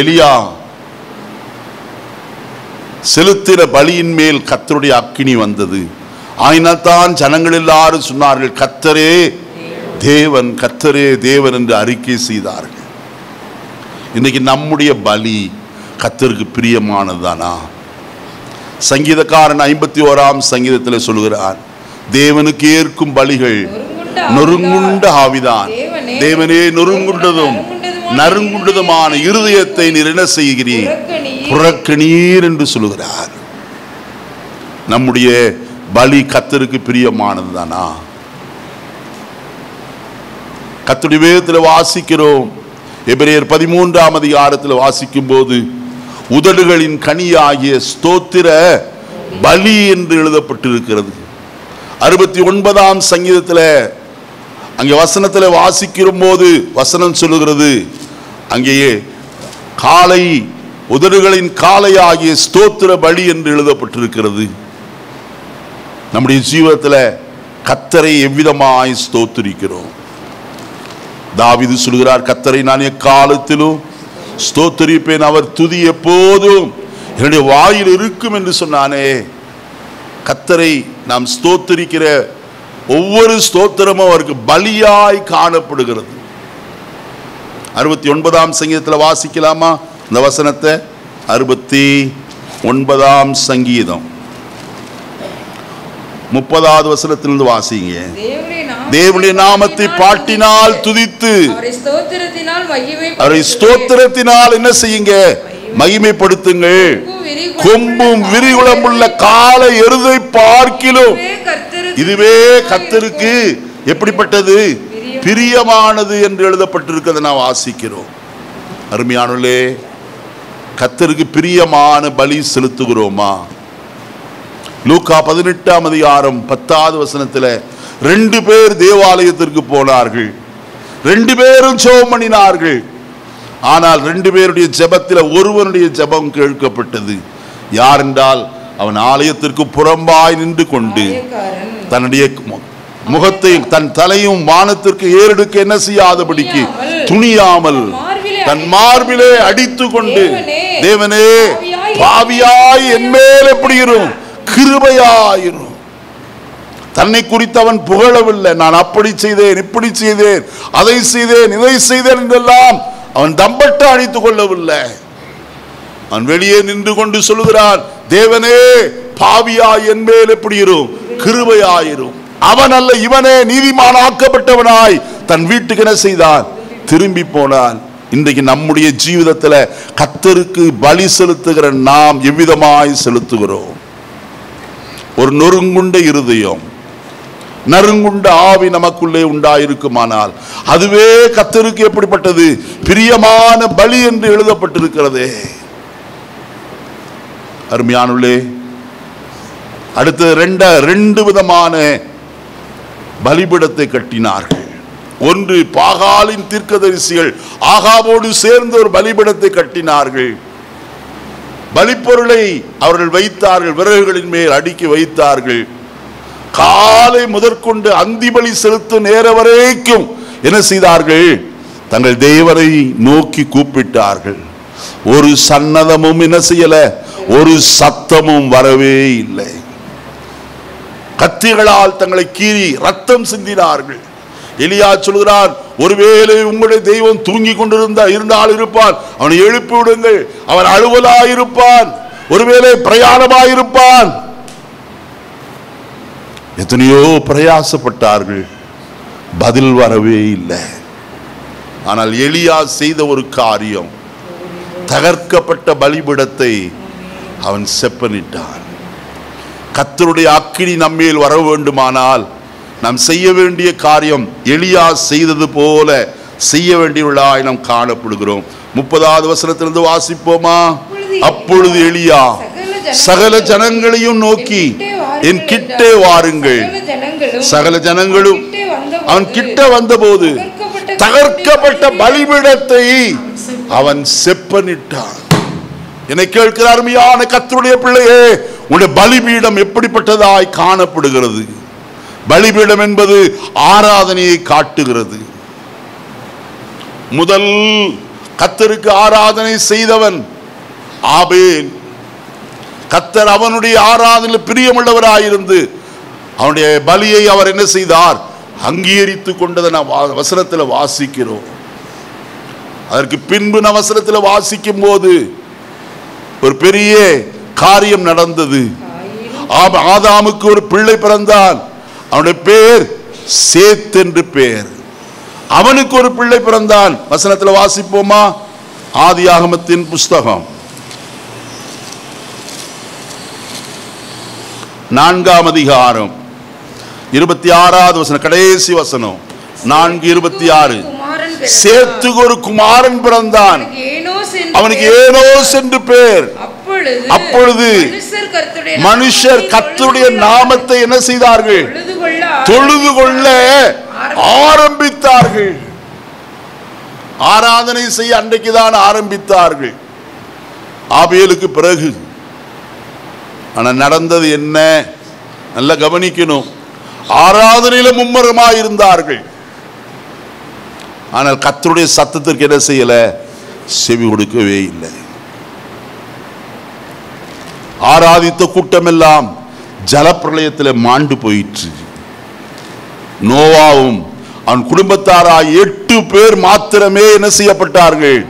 எலியா செலுத்தின பலியின் மேல் கர்த்தருடைய அக்கினி வந்தது. ஆயினால் தான் ஜனங்கள் எல்லாரும் சொன்னார்கள், கர்த்தரே தேவன், கர்த்தரே தேவன் என்று அறிக்கை செய்தார்கள். இன்னைக்கு நம்முடைய பலி கர்த்தருக்கு பிரியமானதுதானா? சங்கீதக்காரன் 51ஆம் சங்கீதத்தில் சொல்கிறான், தேவனுக்கு ஏற்கும் பலிகள் நொறுங்குண்ட ஆவிதான். தேவனே, நொறுங்குண்டதும் நறுங்குண்டதுமான இருதயத்தை நீர் என்ன செய்கிறீர்? புறக்கணீர் என்று சொல்லுகிறார். நம்முடைய பலி கர்த்தருக்கு பிரியமானதுதானா? கர்த்தருடைய வேதத்தில் வாசிக்கிறோம். எபிரேயர் 13ஆம் அதிகாரத்தில் வாசிக்கும் போது, உதடுகளின் கனியாகிய ஸ்தோத்திர பலி என்று எழுதப்பட்டிருக்கிறது. 69ஆம் சங்கீதத்தில் அங்கே வசனத்தில் வாசிக்கிற போது வசனம் சொல்லுகிறது, அங்கேயே காளை உதடுகளின் காளை ஆகிய ஸ்தோத்திர பலி என்று எழுதப்பட்டிருக்கிறது. நம்முடைய ஜீவிதத்தில் கர்த்தரை எவ்விதமாய் ஸ்தோத்திரிக்கிறோம்? தாவீது சொல்கிறார், கர்த்தரை நான் எக்காலத்திலும் ஸ்தோத்திரிப்பேன், அவர் துதி எப்போதும் என்னுடைய வாயில் இருக்கும் என்று சொன்னானே. கர்த்தரை நாம் ஸ்தோத்திரிக்கிற ஒவ்வொரு ஸ்தோத்திரமும் அவருக்கு பலியாய் காணப்படுகிறது. 69ஆம் சங்கீதத்தில் வாசிக்கலாமா இந்த வசனத்தை? 69ஆம் சங்கீதம் 30வது வசனத்திலிருந்து வாசிங்க. தேவனுடைய நாமத்தை பாட்டினால் துதித்து அவரை ஸ்தோத்திரத்தினால் என்ன செய்யுங்க? மகிமைப்படுத்துங்கள். கொம்பும் விரிகுளமுள்ள காளை எருதை பார்க்கிலும் இதுவே கர்த்தருக்கு எப்படிப்பட்டது? பிரியமானது என்று எழுதப்பட்டிருக்கிறதை நாம் வாசிக்கிறோம். அருமையானவர்களே, கர்த்தருக்கு பிரியமான பலி செலுத்துகிறோமா? லூக்கா 18ஆம் அதிகாரம் 10வது வசனத்தில் 2 பேர் தேவாலயத்திற்கு போனார்கள். 2 பேரும் ஜெபம் பண்ணினார்கள். ஆனால் 2 பேருடைய ஜெபத்தில் ஒருவனுடைய ஜெபம் கேட்கப்பட்டது. யார் என்றால், அவன் ஆலயத்திற்கு புறம்பாய் நின்று கொண்டு தன்னுடைய முகத்தை தன் தலையும் வானத்திற்கு ஏறெடுக்க என்ன செய்யாதபடிக்கு துணியாமல் தன் மார்பிலே அடித்து கொண்டு, தேவனே பாவியாய் என்மேல் எப்படி இரும், கிருபையாயிரும். தன்னை குறித்து அவன் புகழவில்லை. நான் அப்படி செய்தேன், இப்படி செய்தேன், அதை செய்தேன், இதை செய்தேன் என்றெல்லாம் அவன் தம்பட்ட அடித்துக் கொள்ளவில்லை. அவன் வெளியே நின்று கொண்டு சொல்லுகிறான், தேவனே பாவியாய் என்மேல் எப்படி இரும், கிருபையாயிரும். அவன் அல்ல, இவனே நீதிமானாக்கப்பட்டவனாய் தன் வீட்டுக்கு என்ன செய்தான்? திரும்பி போனான். இன்றைக்கு நம்முடைய ஜீவிதத்தில் கர்த்தருக்கு பலி செலுத்துகிற நாம் எவ்விதமாய் செலுத்துகிறோம்? ஒரு நொறுங்குண்ட இருதயம், நறுங்குண்ட ஆவி நமக்குள்ளே உண்டாயிருக்குமானால் அதுவே கர்த்தருக்கு எப்படிப்பட்டது? பிரியமான பலி என்று எழுதப்பட்டிருக்கிறதே. அருமையானவர்களே, அடுத்து 2 விதமான பலிபீடத்தை கட்டினார்கள். ஒன்று, பாகாலின் தீர்க்கதரிசிகள் ஆகாபோடு சேர்ந்து ஒரு பலிபீடத்தை கட்டினார்கள். பலிப்பொருளை அவர்கள் வைத்தார்கள், விறகுகளின் மேல் அடுக்கி வைத்தார்கள். காலை முதற்கொண்டு அந்தி பலி செலுத்தும் நேர வரைக்கும் என்ன செய்தார்கள்? தங்கள் தேவனை நோக்கி கூப்பிட்டார்கள். ஒரு சன்னதமும் என்ன செய்யல, ஒரு சத்தமும் வரவே இல்லை. கத்திகளால் தங்களை கீறி ரத்தம் சிந்தினார்கள். எலியா சொல்கிறான், ஒருவேளை உங்களுடைய தெய்வம் தூங்கி இருந்தால் இருப்பான், அவனை எழுப்பி விடுங்கள். அவன் அலுவலாயிருப்பான், ஒருவேளை பிரயாணமாயிருப்பான். எத்தனையோ பிரயாசப்பட்டார்கள், பதில் வரவே இல்லை. ஆனால் எலியா செய்த ஒரு காரியம், தகர்க்கப்பட்ட பலிபீடத்தை அவன் செப்பனிட்டான். கர்த்தருடைய அக்கினி நம்மேல் வர வேண்டுமானால் நாம் செய்ய வேண்டிய காரியம் எலியா செய்தது போல செய்ய வேண்டியவர்களாய் நாம் காணப்படுகிறோம். 30வது வசனத்திலிருந்து வாசிப்போமா? அப்பொழுது எலியா சகல ஜனங்களையும் நோக்கி, என் கிட்டே வாருங்கள். சகல ஜனங்களும் அவன் கிட்ட வந்தபோது தகர்க்கப்பட்ட பலிபீடத்தை அவன் செப்பனிட்டான். என்னை கேட்கிற அருமையான கர்த்தருடைய பிள்ளையே, உன்னுடைய பலிபீடம் எப்படிப்பட்டதாய் காணப்படுகிறது? பலிபீடம் என்பது ஆராதனையை காட்டுகிறது. முதல் கர்த்தருக்கு ஆராதனை செய்தவன் ஆபேல். கர்த்தர் அவனுடைய ஆராதனையில் பிரியமுள்ளவராயிருந்து அவனுடைய பலியை அவர் என்ன செய்தார்? அங்கீகரித்து கொண்டதை நாம் வசனத்தில் வாசிக்கிறோம். அதற்கு பின்பு நான் வசனத்தில் வாசிக்கும் போது ஒரு பெரிய காரியம் நடந்தது. ஆதாமுக்கு ஒரு பிள்ளை பிறந்தான். அவனுடைய பேர் சேத் என்று பெயர். அவனுக்கு ஒரு பிள்ளை பிறந்தான். வசனத்தில் வாசிப்போமா? ஆதியாகமத்தின் புஸ்தகம் 4ஆம் அதிகாரம் 26வது வசனம், கடைசி வசனம் 4:26. சேத்துக்கு ஒரு குமாரன் பிறந்தான். அவனுக்கு ஏனோஸ் என்று பேர். அப்பொழுது மனுஷர் கர்த்தருடைய நாமத்தை என்ன செய்தார்கள்? தொழுது கொள்ள ஆரம்பித்தார்கள். ஆராதனை செய்ய அன்றைக்குதான் ஆரம்பித்தார்கள், ஆபேலுக்கு பிறகு. ஆனா நடந்தது என்ன? நல்ல கவனிக்கணும். ஆராதனையில மும்மரமாய் இருந்தார்கள். ஆனால் கர்த்தருடைய சத்தத்திற்கு என்ன செய்யல? செவி கொடுக்கவே இல்லை. ஆராதித்த கூட்டம் எல்லாம் ஜலப்பிரளயத்தில் மாண்டு போயிற்று. நோவாவும் அவன் குடும்பத்தாராய் 8 பேர் மாத்திரமே என்ன செய்யப்பட்டார்கள்?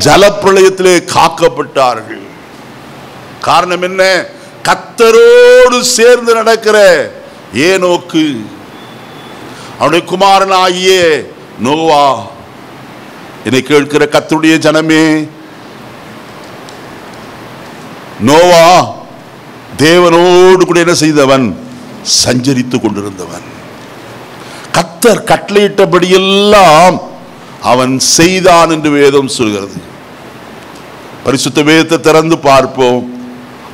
ஜலப்பிரளயத்திலே காக்கப்பட்டார்கள். காரணம் என்ன? கர்த்தரோடு சேர்ந்து நடக்கிற ஏனோக்கு, அவனுடைய குமாரனாகிய நோவா. என்னை கேட்கிற கர்த்தருடைய ஜனமே, நோவா தேவனோடு கூட என்ன செய்தவன்? சஞ்சரித்துக் கொண்டிருந்தவன். கர்த்தர் கட்டளையிட்டபடியெல்லாம் அவன் செய்தான் என்று வேதம் சொல்கிறது. பரிசுத்த வேதத்தை திறந்து பார்ப்போம்.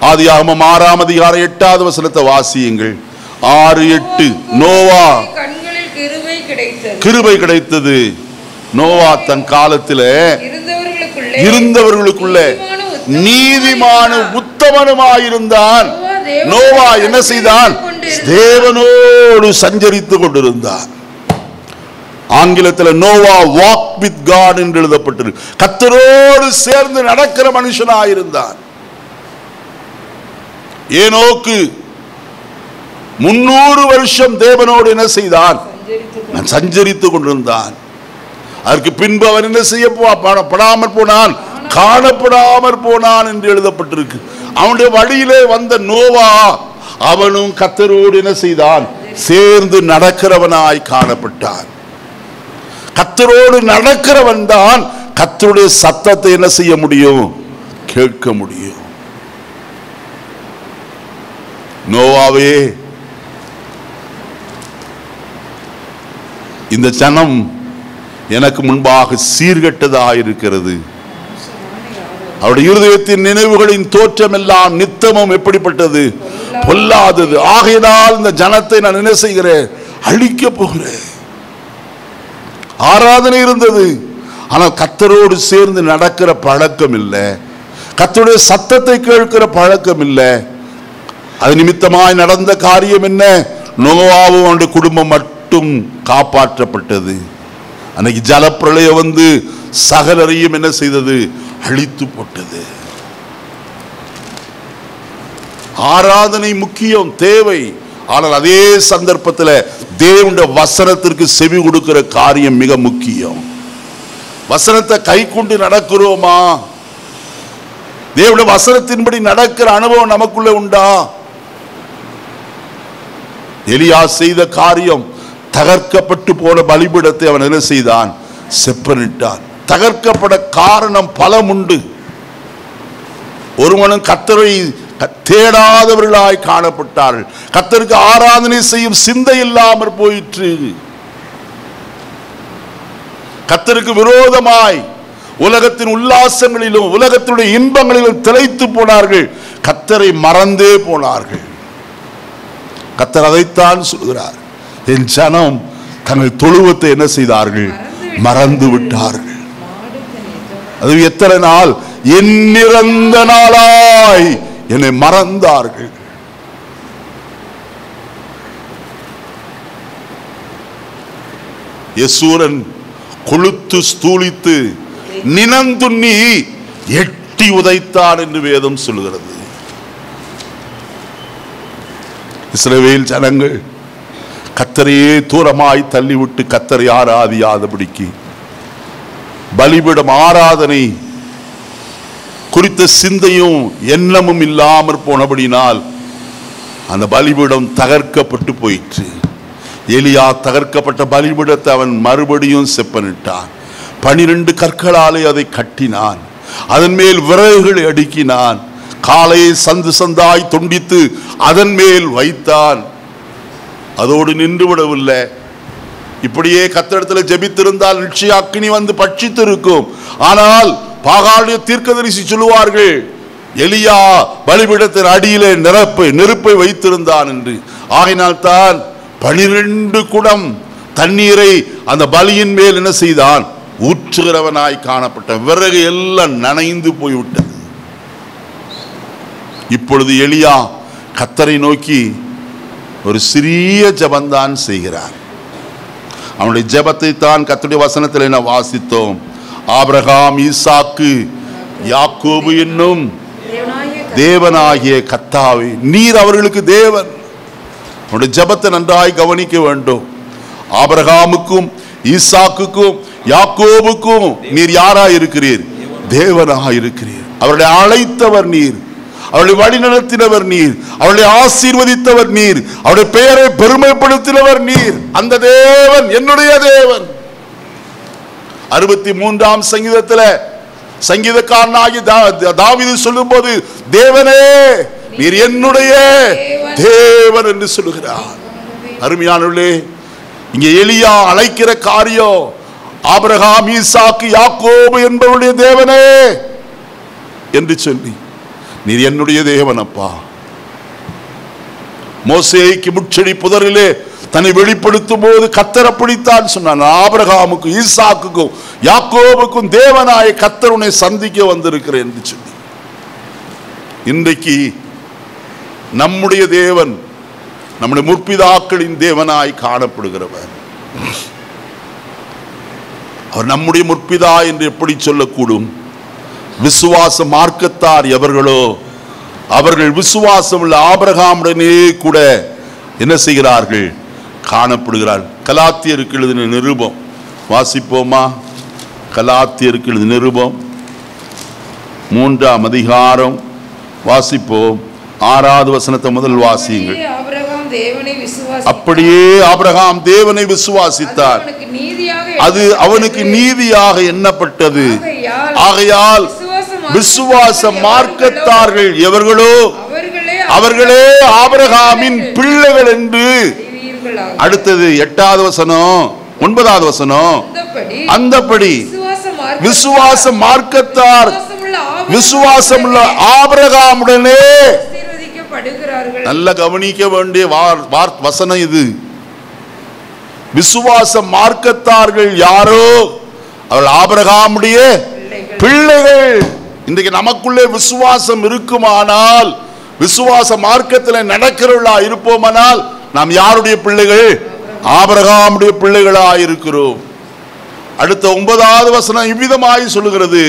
ஆதியாகமம் 6ஆம் அதிகாரம் 8வது வசனத்தை வாசியுங்கள். 6:8. நோவா கிருபை கிடைத்தது. நோவா தன் காலத்தில் இருந்தவர்களுக்குள்ள நீதிமான உத்தமனுமாயிருந்தான். நோவா என்ன செய்தான்? தேவனோடு சஞ்சரித்துக் கொண்டிருந்தான். ஆங்கிலத்தில் நோவா வாக் வித் காட் என்று எழுதப்பட்டது. கர்த்தரோடு சேர்ந்து நடக்கிற மனுஷனாயிருந்தான். ஏனோக்கு 300 வருஷம் தேவனோடு என்ன செய்தான்? சஞ்சரித்துக் கொண்டிருந்தான். அதற்கு பின்பு அவன் என்ன செய்ய படாமற் போனான், காணப்படாமற் போனான் என்று எழுதப்பட்டிருக்கு. அவனுடைய வழியிலே வந்த நோவா அவனும் கர்த்தரோடு என்ன செய்தான்? சேர்ந்து நடக்கிறவனாய் காணப்பட்டான். கர்த்தரோடு நடக்கிறவன் தான் கர்த்தருடைய சத்தத்தை என்ன செய்ய முடியும்? கேட்க முடியும். நோவாவே, இந்த ஜனம் எனக்கு முன்பாக சீர்கெட்டதாயிருக்கிறது. அவருடைய இருதயத்தின் நினைவுகளின் தோற்றம் எல்லாம் நித்தமும் எப்படிப்பட்டது? பொல்லாதது. ஆகையினால் இந்த ஜனத்தை நான் என்ன செய்கிறேன்? அழிக்க போகிறேன். ஆராதனை இருந்தது, ஆனால் கர்த்தரோடு சேர்ந்து நடக்கிற பழக்கம் இல்லை. கர்த்தருடைய சத்தத்தை கேட்கிற பழக்கம் இல்லை. அது நிமித்தமாய் நடந்த காரியம் என்ன? நோவாவும் அவனுடைய குடும்பம் மட்டும் காப்பாற்றப்பட்டது. அன்னைக்கு ஜலப்பிரளயம் வந்து சகலரையும் என்ன செய்தது? அழித்து போட்டது. ஆராதனை முக்கியம், தேவை. ஆனால் அதே சந்தர்ப்பத்தில் தேவனுடைய வசனத்திற்கு செவி கொடுக்கிற காரியம் மிக முக்கியம். வசனத்தை கை கொண்டு நடக்கிறோமா? தேவனுடைய வசனத்தின்படி நடக்கிற அனுபவம் நமக்குள்ள உண்டா? எலியா செய்த காரியம், தகர்க்கப்பட்டு போன பலிபீடத்தை அவன் என்ன செய்தான்? செப்பனிட்டான். தகர்க்கப்பட காரணம் பலம் உண்டு. ஒருவனும் கர்த்தரை தேடாதவர்களாய் காணப்பட்டார்கள். கர்த்தருக்கு ஆராதனை செய்யும் சிந்தை இல்லாமற் போயிற்று. கர்த்தருக்கு விரோதமாய் உலகத்தின் உல்லாசங்களிலும் உலகத்தினுடைய இன்பங்களிலும் திளைத்து போனார்கள். கர்த்தரை மறந்தே போனார்கள். கர்த்தர் அதைத்தான் சொல்கிறார். என் ஜனம் தங்கள் தொழுவத்தை என்ன செய்தார்கள்? மறந்து விட்டார்கள். அது எத்தனை நாள்? எண்ணிறந்த நாளாய் என்னை மறந்தார்கள். யசூரன் கொழுத்து ஸ்தூலித்து நினந்துண்ணி எட்டி உதைத்தான் என்று வேதம் சொல்கிறது. இஸ்ரவேல் ஜனங்கள் கர்த்தரையே தூரமாய் தள்ளிவிட்டு கர்த்தரை ஆராதியாதபடிக்கு பலிபீடம் ஆராதனை குறித்த சிந்தையும் எண்ணமும் இல்லாமற் போனபடினால் அந்த பலிபீடம் தகர்க்கப்பட்டு போயிற்று. எலியா தகர்க்கப்பட்ட பலிபீடத்தை அவன் மறுபடியும் செப்பனிட்டான். 12 கற்களாலே அதை கட்டினான். அதன் மேல் விறகுகளை அடுக்கினான். காலையை சந்து சந்தாய் துண்டித்து அதன் மேல் வைத்தான். அதோடு நின்று விடவில்லை. இப்படியே கர்த்தரிடத்தில் ஜெபித்திருந்தால் நிச்சய அக்கினி வந்து பட்சித்து இருக்கும். ஆனால் பாகாலுடைய தீர்க்கதரிசி சொல்லுவார்கள், எலியா பலிபீடத்தின் அடியிலே நெருப்பை வைத்திருந்தான் என்று. ஆகையினால் தான் 12 குடம் தண்ணீரை அந்த பலியின் மேல் என்ன செய்தான்? ஊற்றுகிறவனாய் காணப்பட்ட. விறகு எல்லாம் நனைந்து போய்விட்டது. இப்பொழுது எலியா கர்த்தரை நோக்கி ஒரு சிறிய ஜெபந்தான் செய்கிறார். அவனுடைய ஜெபத்தை தான் கர்த்தருடைய வசனத்தில் என்ன வாசித்தோம்? ஆபிரகாம், ஈசாக்கு, யாக்கோபு என்னும் தேவனாகிய கர்த்தாவே, நீர் அவர்களுக்கு தேவன். அவனுடைய ஜெபத்தை நன்றாய் கவனிக்க வேண்டும். ஆபிரகாமுக்கும் ஈசாக்குக்கும் யாக்கோபுக்கும் நீர் யாராய் இருக்கிறீர்? தேவனாய் இருக்கிறீர். அவர்களை அழைத்தவர் நீர், அவர்களை வழி நடத்தினவர் நீர், அவர்களை ஆசீர்வதித்தவர் நீர், அவருடைய பெயரை பெருமைப்படுத்தினவர் நீர். அந்த தேவன் என்னுடைய தேவன். 63ஆம் சங்கீதத்தில் சங்கீதக்காரனாகி தாவீது சொல்லும் போது, தேவனே நீர் என்னுடைய தேவன் என்று சொல்லுகிறார். அருமையானவர்களே, இங்கே எலியா அழைக்கிற காரியம் ஆபிரகாம், ஈசாக்கு, யாக்கோபு என்பவருடைய தேவனே என்று சொல்லி, நீர் என்னுடைய தேவன் அப்பா. மோசேக்கு முச்செடி புதரிலே தன்னை வெளிப்படுத்தும் போது கர்த்தர் அப்படித்தான் சொன்னான். ஆபிரகாமுக்கும் ஈசாக்குக்கும் யாக்கோபுக்கும் தேவனாய கர்த்தர் உன்னை சந்திக்க வந்திருக்கிறேன் என்று சொல்லி, இன்றைக்கு நம்முடைய தேவன் நம்முடைய முற்பிதாக்களின் தேவனாய் காணப்படுகிறவர். அவர் நம்முடைய முற்பிதா என்று எப்படி சொல்லக்கூடும்? விசுவாச மார்க்கத்தார் எவர்களோ அவர்கள் விசுவாசம் உள்ள ஆபிரகாமுடனே கூட என்ன செய்கிறார்கள்? காணப்படுகிறார். கலாத்தியருக்கு எழுதின நிருபம் வாசிப்போமா? கலாத்தியருக்கு எழுதின நிருபம் 3ஆம் அதிகாரம் வாசிப்போம். 6வது வசனத்தை முதல் வாசியுங்கள். அப்படியே ஆபிரகாம் தேவனை விசுவாசித்தார், அது அவனுக்கு நீதியாக எண்ணப்பட்டது. ஆகையால் விசுவாச மார்க்கத்தார்கள் எவர்களோ அவர்களே ஆபிரகாமின் பிள்ளைகள் என்று. அடுத்தது 8வது வசனம் 9வது வசனம், அந்தபடி விசுவாச மார்க்கத்தார் விசுவாசமுள்ள ஆபிரகாமுடனே. நல்ல கவனிக்க வேண்டிய வசனம் இது. விசுவாச மார்க்கத்தார்கள் யாரோ அவர்கள் ஆபிரகாமுடைய பிள்ளைகள். இன்றைக்கு நமக்குள்ளே விசுவாசம் இருக்குமானால், விசுவாச மார்க்கத்தில் நடக்கிறவர்களா இருப்போமானால், நாம் யாருடைய பிள்ளைகள்? ஆபிரகாமுடைய பிள்ளைகளா இருக்கிறோம். அடுத்த 9வது வசனம் இவ்விதமாய் சொல்லுகிறது,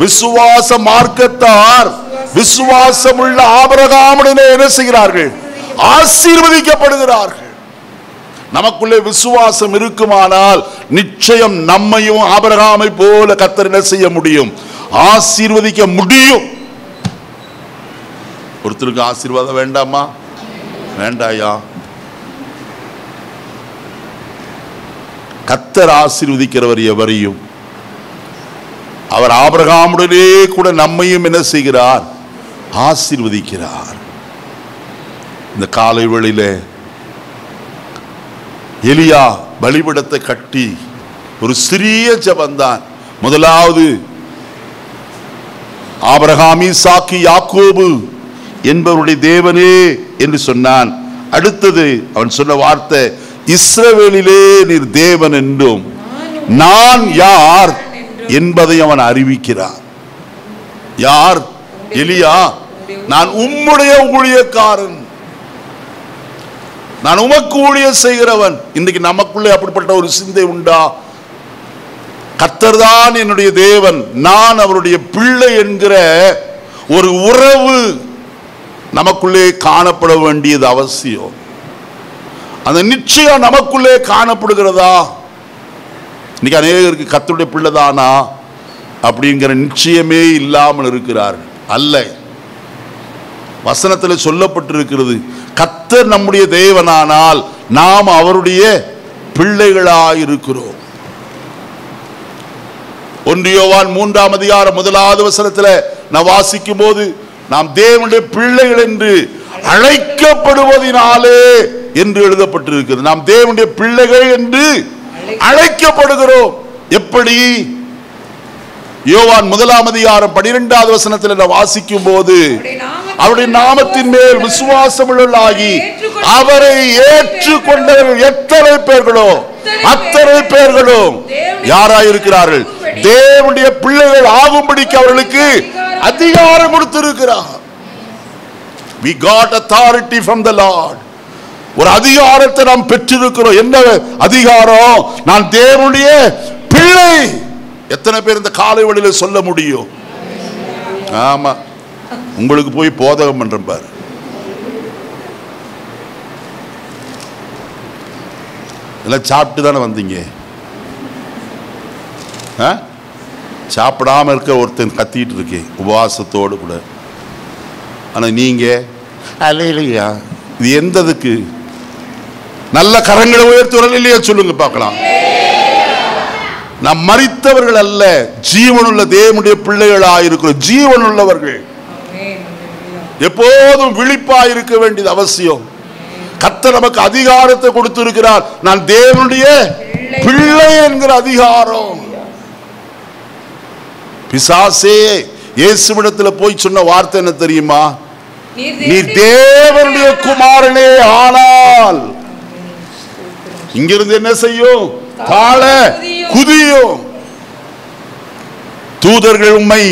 விசுவாச மார்க்கத்தார் விசுவாசமுள்ள ஆபிரகாமுடனே என்ன செய்கிறார்கள்? ஆசீர்வதிக்கப்படுகிறார்கள். நமக்குள்ளே விசுவாசம் இருக்குமானால் நிச்சயம் நம்மையும் ஆபிரகாமை போல கர்த்தர் என்ன செய்ய முடியும்? ஆசீர்வதிக்க முடியும். ஒருத்தருக்கு ஆசீர்வாதம் வேண்டாமா? வேண்டாயா? கர்த்தர் ஆசீர்வதிக்கிறவர் எவரையும். அவர் ஆபிரகாமுடனே கூட நம்மையும் என்ன செய்கிறார்? ஆசீர்வதிக்கிறார். இந்த காலை வேளையிலே எலியா பலிபீடத்தை கட்டி ஒரு சிறிய ஜெபந்தான். முதலாவது ஆபிரகாம், ஈசாக்கு, யாக்கோபு என்பவருடைய தேவனே என்று சொன்னான். அடுத்தது அவன் சொன்ன வார்த்தை, இஸ்ரவேலிலே நீர் தேவன் என்றும் நான் யார் என்பதை அவன் அறிவிக்கிறார். யார்? எலியா. நான் உம்முடைய ஊழியக்காரன், நான் உமக்கு ஊழியம் செய்கிறவன். இன்றைக்கு நமக்குள்ளே அப்படிப்பட்ட ஒரு சிந்தை உண்டா? கர்த்தர் தான் என்னுடைய தேவன், நான் அவருடைய பிள்ளை என்கிற ஒரு உறவு நமக்குள்ளே காணப்பட வேண்டியது அவசியம். அந்த நிச்சயம் நமக்குள்ளே காணப்படுகிறதா? இன்னைக்கு அநேகருக்கு கர்த்தருடைய பிள்ளை தானா அப்படிங்கிற நிச்சயமே இல்லாமல் இருக்கிறார்கள். அல்ல, வசனத்தில் சொல்லப்பட்டிருக்கிறது, கர்த்தர் நம்முடைய தேவனானால் நாம் அவருடைய பிள்ளைகளாயிருக்கிறோம். 1 யோவான் 3ஆம் அதிகாரம் 1வது வசனத்தில் நான் வாசிக்கும் போது, நாம் தேவனுடைய பிள்ளைகள் என்று அழைக்கப்படுவதினாலே என்று எழுதப்பட்டிருக்கிறது. நாம் தேவனுடைய பிள்ளைகள் என்று அழைக்கப்படுகிறோம். எப்படி? யோவான் 1 வசனத்தில் வாசிக்கும் போது அவருடைய நாமத்தின் மேல் விசுவாசமுள்ளவர்களாகி அவரை ஏற்றுக்கொண்டவர்கள் எத்தனை பேர்களோ அத்தனை பேர்களும் யாராயிருக்கிறார்கள்? தேவனுடைய பிள்ளைகள் ஆகும்படிக்கு அவர்களுக்கு அதிகாரம் கொடுத்திருக்கிறார். We got authority from the Lord. ஒரு அதிகாரத்தை நாம் பெற்றிருக்கிறோம். என்ன அதிகாரம்? நான் தேவனுடைய பிள்ளை. எத்தனை பேர் இந்த காலை வேளையில சொல்ல முடியும்? ஆமா, உங்களுக்கு போய் போதகம் பண்றேன் பாரு. எல்லாம் சாப்பிட்டு தானே வந்தீங்க. சாப்பிடாம இருக்க ஒருத்தன் கத்திட்டு இருக்கேன் உபவாசத்தோடு கூட. ஆனா நீங்க இல்லையா, இது எந்ததுக்கு? நல்ல கரங்களை உயர்த்துவர்கள் இல்லையா சொல்லுங்க பார்க்கலாம். நாம் மரித்தவர்கள் அல்ல, ஜீவனுள்ள தேவனுடைய பிள்ளைகளாக இருக்கிறோம். ஜீவனுள்ளவர்கள் எப்போதும் விழிப்பாக இருக்க வேண்டியது அவசியம். கர்த்தர் நமக்கு அதிகாரத்தை கொடுத்திருக்கிறார். நான் தேவனுடைய பிள்ளை என்கிற அதிகாரம். பிசாசே இயேசுவிடத்தில் போய் சொன்ன வார்த்தை என்ன தெரியுமா? நீ தேவனுடைய குமாரனே ஆனால் இங்கிருந்து என்ன செய்யும்? தாழ குதியும். தூதர்கள் உம்மை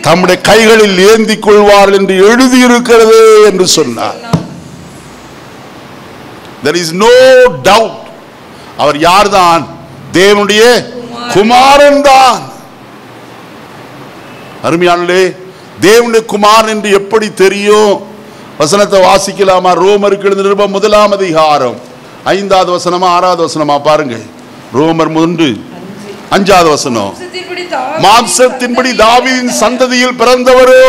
தம்முடைய கைகளில் ஏந்திக் கொள்வார்கள் என்று எழுதியிருக்கிறது என்று சொன்னார். There is no doubt. அவர் யார்தான்? தேவனுடைய குமாரன் தான். அருமையானே, தேவனுடைய குமாரன் என்று எப்படி தெரியும்? வசனத்தை வாசிக்கலாமா? ரோமருக்கு எழுதின நிருபம் 1 5வது வசனமா 6வது வசனமா பாருங்க. ரோமர் 1:5 வசனம். மாம்சத்தின்படி தாவீதின் சந்ததியில் பிறந்தவரோ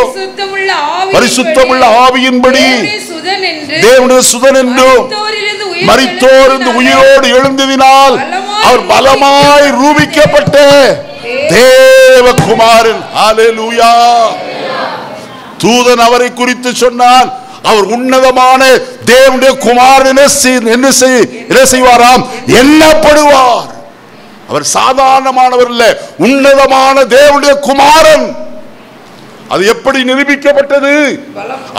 பரிசுத்தமுள்ள ஆவியின்படி தேவனுடைய சுதன் என்றும் மரித்தோரிலிருந்து உயிரோடு எழுந்ததினால் அவர் பலமாய் ரூபிக்கப்பட்ட தேவகுமாரன். ஹல்லேலூயா. தூதன் அவரை குறித்து சொன்னான், அவர் உன்னதமான தேவனுடைய குமாரன் என்ன செய்வாராம்? எண்ணப்படுவார். அவர் சாதாரணமானவர் அல்ல, உன்னதமான தேவனுடைய குமாரன். அது எப்படி நிரூபிக்கப்பட்டது?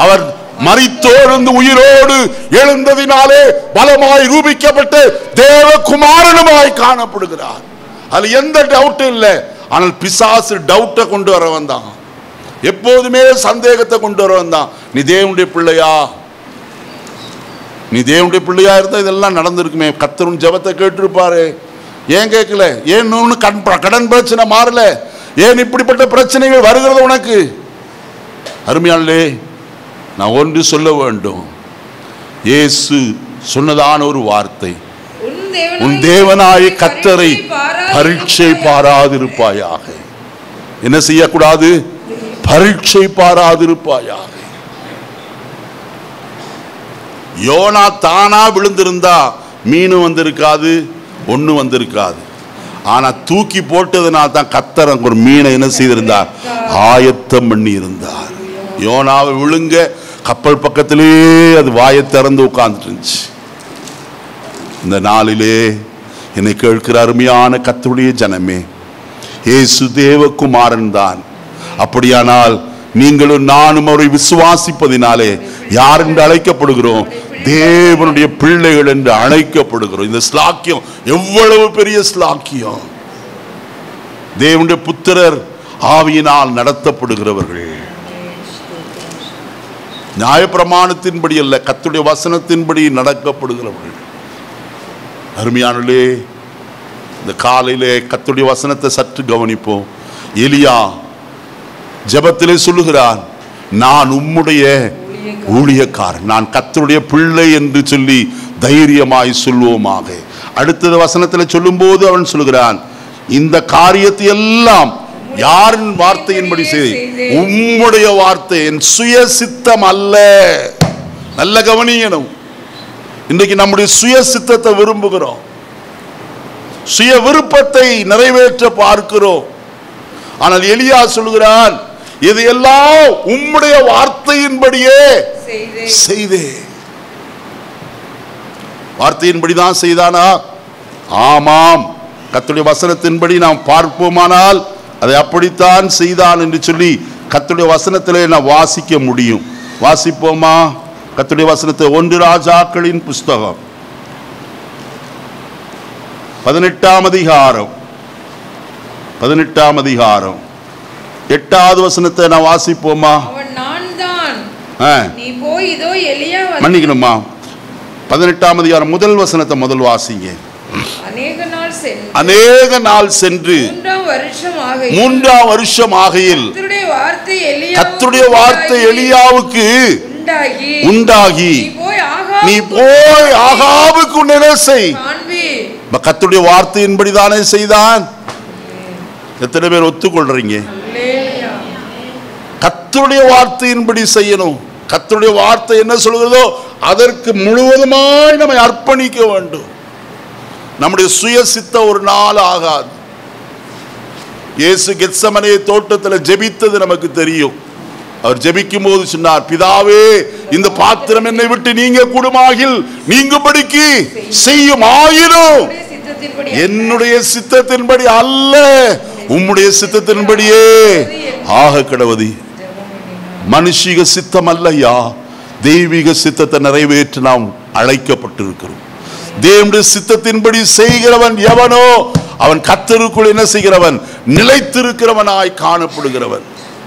அவர் மரித்தோர்ந்து உயிரோடு எழுந்ததினாலே பலமாய் ரூபிக்கப்பட்டு தேவகுமாரனுமாய் காணப்படுகிறார். அது எந்த டவுட்டும் இல்லை. ஆனால் பிசாசு டவுட்டை கொண்டு வர வந்தான். எப்போதுமே சந்தேகத்தை கொண்டு வர வந்தான். நீ தேவனுடைய பிள்ளையா? நீ தேவனுடைய பிள்ளையா இருந்தா இதெல்லாம் நடந்திருக்குமே. கர்த்தர் ஜெபத்தை கேட்டிருப்பாரு. ஏன் கேட்கல? ஏன் கடன் பிரச்சனை மாறல? ஏன் இப்படிப்பட்ட பிரச்சனைகள் வருகிறது உனக்கு? அருமையாளே, நான் ஒன்று சொல்ல வேண்டும். இயேசு சொன்னதான ஒரு வார்த்தை, உன் தேவனாய கர்த்தரை பரீட்சை பாராதிருப்பாயாக. என்ன செய்யக்கூடாது? பரீட்சை பாராதிருப்பாயாக. யோனா தானா விழுந்திருந்தா மீன் வந்திருக்காது, ஒண்ணு வந்திருக்காது. ஆனா தூக்கி போட்டதுனால தான் கர்த்தர் ஒரு மீனை என்ன செய்திருந்தார்? ஆயத்தம் பண்ணி இருந்தார். யோனாவை விழுங்க கப்பல் பக்கத்திலே அது வாயை திறந்து உட்கார்ந்துட்டு இருந்துச்சு. இந்த நாளிலே என்னை கேட்கிற அருமையான கர்த்தருடைய ஜனமே, இயேசு தேவகுமாரன் தான். அப்படியானால் நீங்களும் நானும் அவரை விசுவாசிப்பதினாலே யார் என்று அழைக்கப்படுகிறோம்? தேவனுடைய பிள்ளைகள் என்று அழைக்கப்படுகிறோம். இந்த ஸ்லாக்கியம் எவ்வளவு பெரிய ஸ்லாக்கியம்! தேவனுடைய புத்திரர் ஆவியினால் நடத்தப்படுகிறவர்கள். நியாயப்பிரமாணத்தின்படி அல்ல, கர்த்தருடைய வசனத்தின்படி நடக்கப்படுகிறவர்கள். அருமையானே, இந்த காலையிலே கர்த்தருடைய வசனத்தை சற்று கவனிப்போம். எலியா ஜெபத்திலே சொல்லுகிறான், நான் உம்முடைய ஊழியக்காரன், நான் கர்த்தருடைய பிள்ளை என்று சொல்லி தைரியமாய் சொல்வோமாக. அடுத்த வசனத்தில் சொல்லும் போது அவன் சொல்லுகிறான், இந்த காரியத்தை எல்லாம் யாரின் வார்த்தையின்படி செய்து? உம்முடைய வார்த்தை, என் சுய சித்தம் அல்ல. நல்ல கவனிக்கணும். இன்றைக்கு நம்முடைய சுய சித்தத்தை விரும்புகிறோம், சுய விருப்பத்தை நிறைவேற்ற பார்க்கிறோம். ஆனால் எலியா சொல்கிறான், இதையெல்லாம் உம்முடைய வார்த்தையின்படியே செய்தே. வார்த்தையின்படிதான் செய்தானா? ஆமாம். கர்த்தருடைய வசனத்தின்படி நாம் பார்ப்போமானால் அதை அப்படித்தான் செய்தான் என்று சொல்லி கர்த்தருடைய வசனத்திலே நான் வாசிக்க முடியும். வாசிப்போமா கர்த்தருடைய வசனத்தை? 1 ராஜாக்களின் புஸ்தகம் 18ஆம் அதிகாரம் 8வது வசனத்தை நான் வாசிப்போமா? நீ போய் இதோ எலியா மன்னிக்கணுமா, 18ஆம் அதிகாரம் முதல் வசனத்தை முதல் வாசிங்க. அநேக நாள் சென்று 3ஆம் வருஷம் ஆகையில் கர்த்தருடைய வார்த்தை எலியாவுக்கு உண்டாகி, நீ போய் ஆகாபுக்கு உன்னை செய். கர்த்தருடைய வார்த்தையின்படிதானே செய்தான். எத்தனை பேர் ஒத்துக்கொள்றீங்க? கர்த்தருடைய வார்த்தையின்படி செய்யணும். கர்த்தருடைய வார்த்தை என்ன சொல்கிறதோ அதற்கு முழுவதுமாய் நம்மை அர்ப்பணிக்க வேண்டும். நம்முடைய சுயசித்த ஒரு நாள் ஆகாது. இயேசு கெத்சமனே தோட்டத்தில் ஜெபித்தது நமக்கு தெரியும். அவர் ஜெபிக்கும் போது சொன்னார், பிதாவே இந்த பாத்திரம் என்னை விட்டு நீங்க கூடுமாகில் நீங்கும்படிக்கு செய்யும், ஆயினும் என்னுடைய சித்தத்தின்படி அல்ல உம்முடைய சித்தத்தின்படியே ஆக கடவுதி. மனுஷிக சித்தம் அல்லையா, தெய்வீக சித்தத்தை நிறைவேற்ற நாம் அழைக்கப்பட்டிருக்கிறோம். தேவனுடைய சித்தத்தின்படி செய்கிறவன் எவனோ அவன் கர்த்தருக்குள் என்ன செய்கிறவன்? நிலைத்திருக்கிறவனாய் காணப்படுகிறவன்.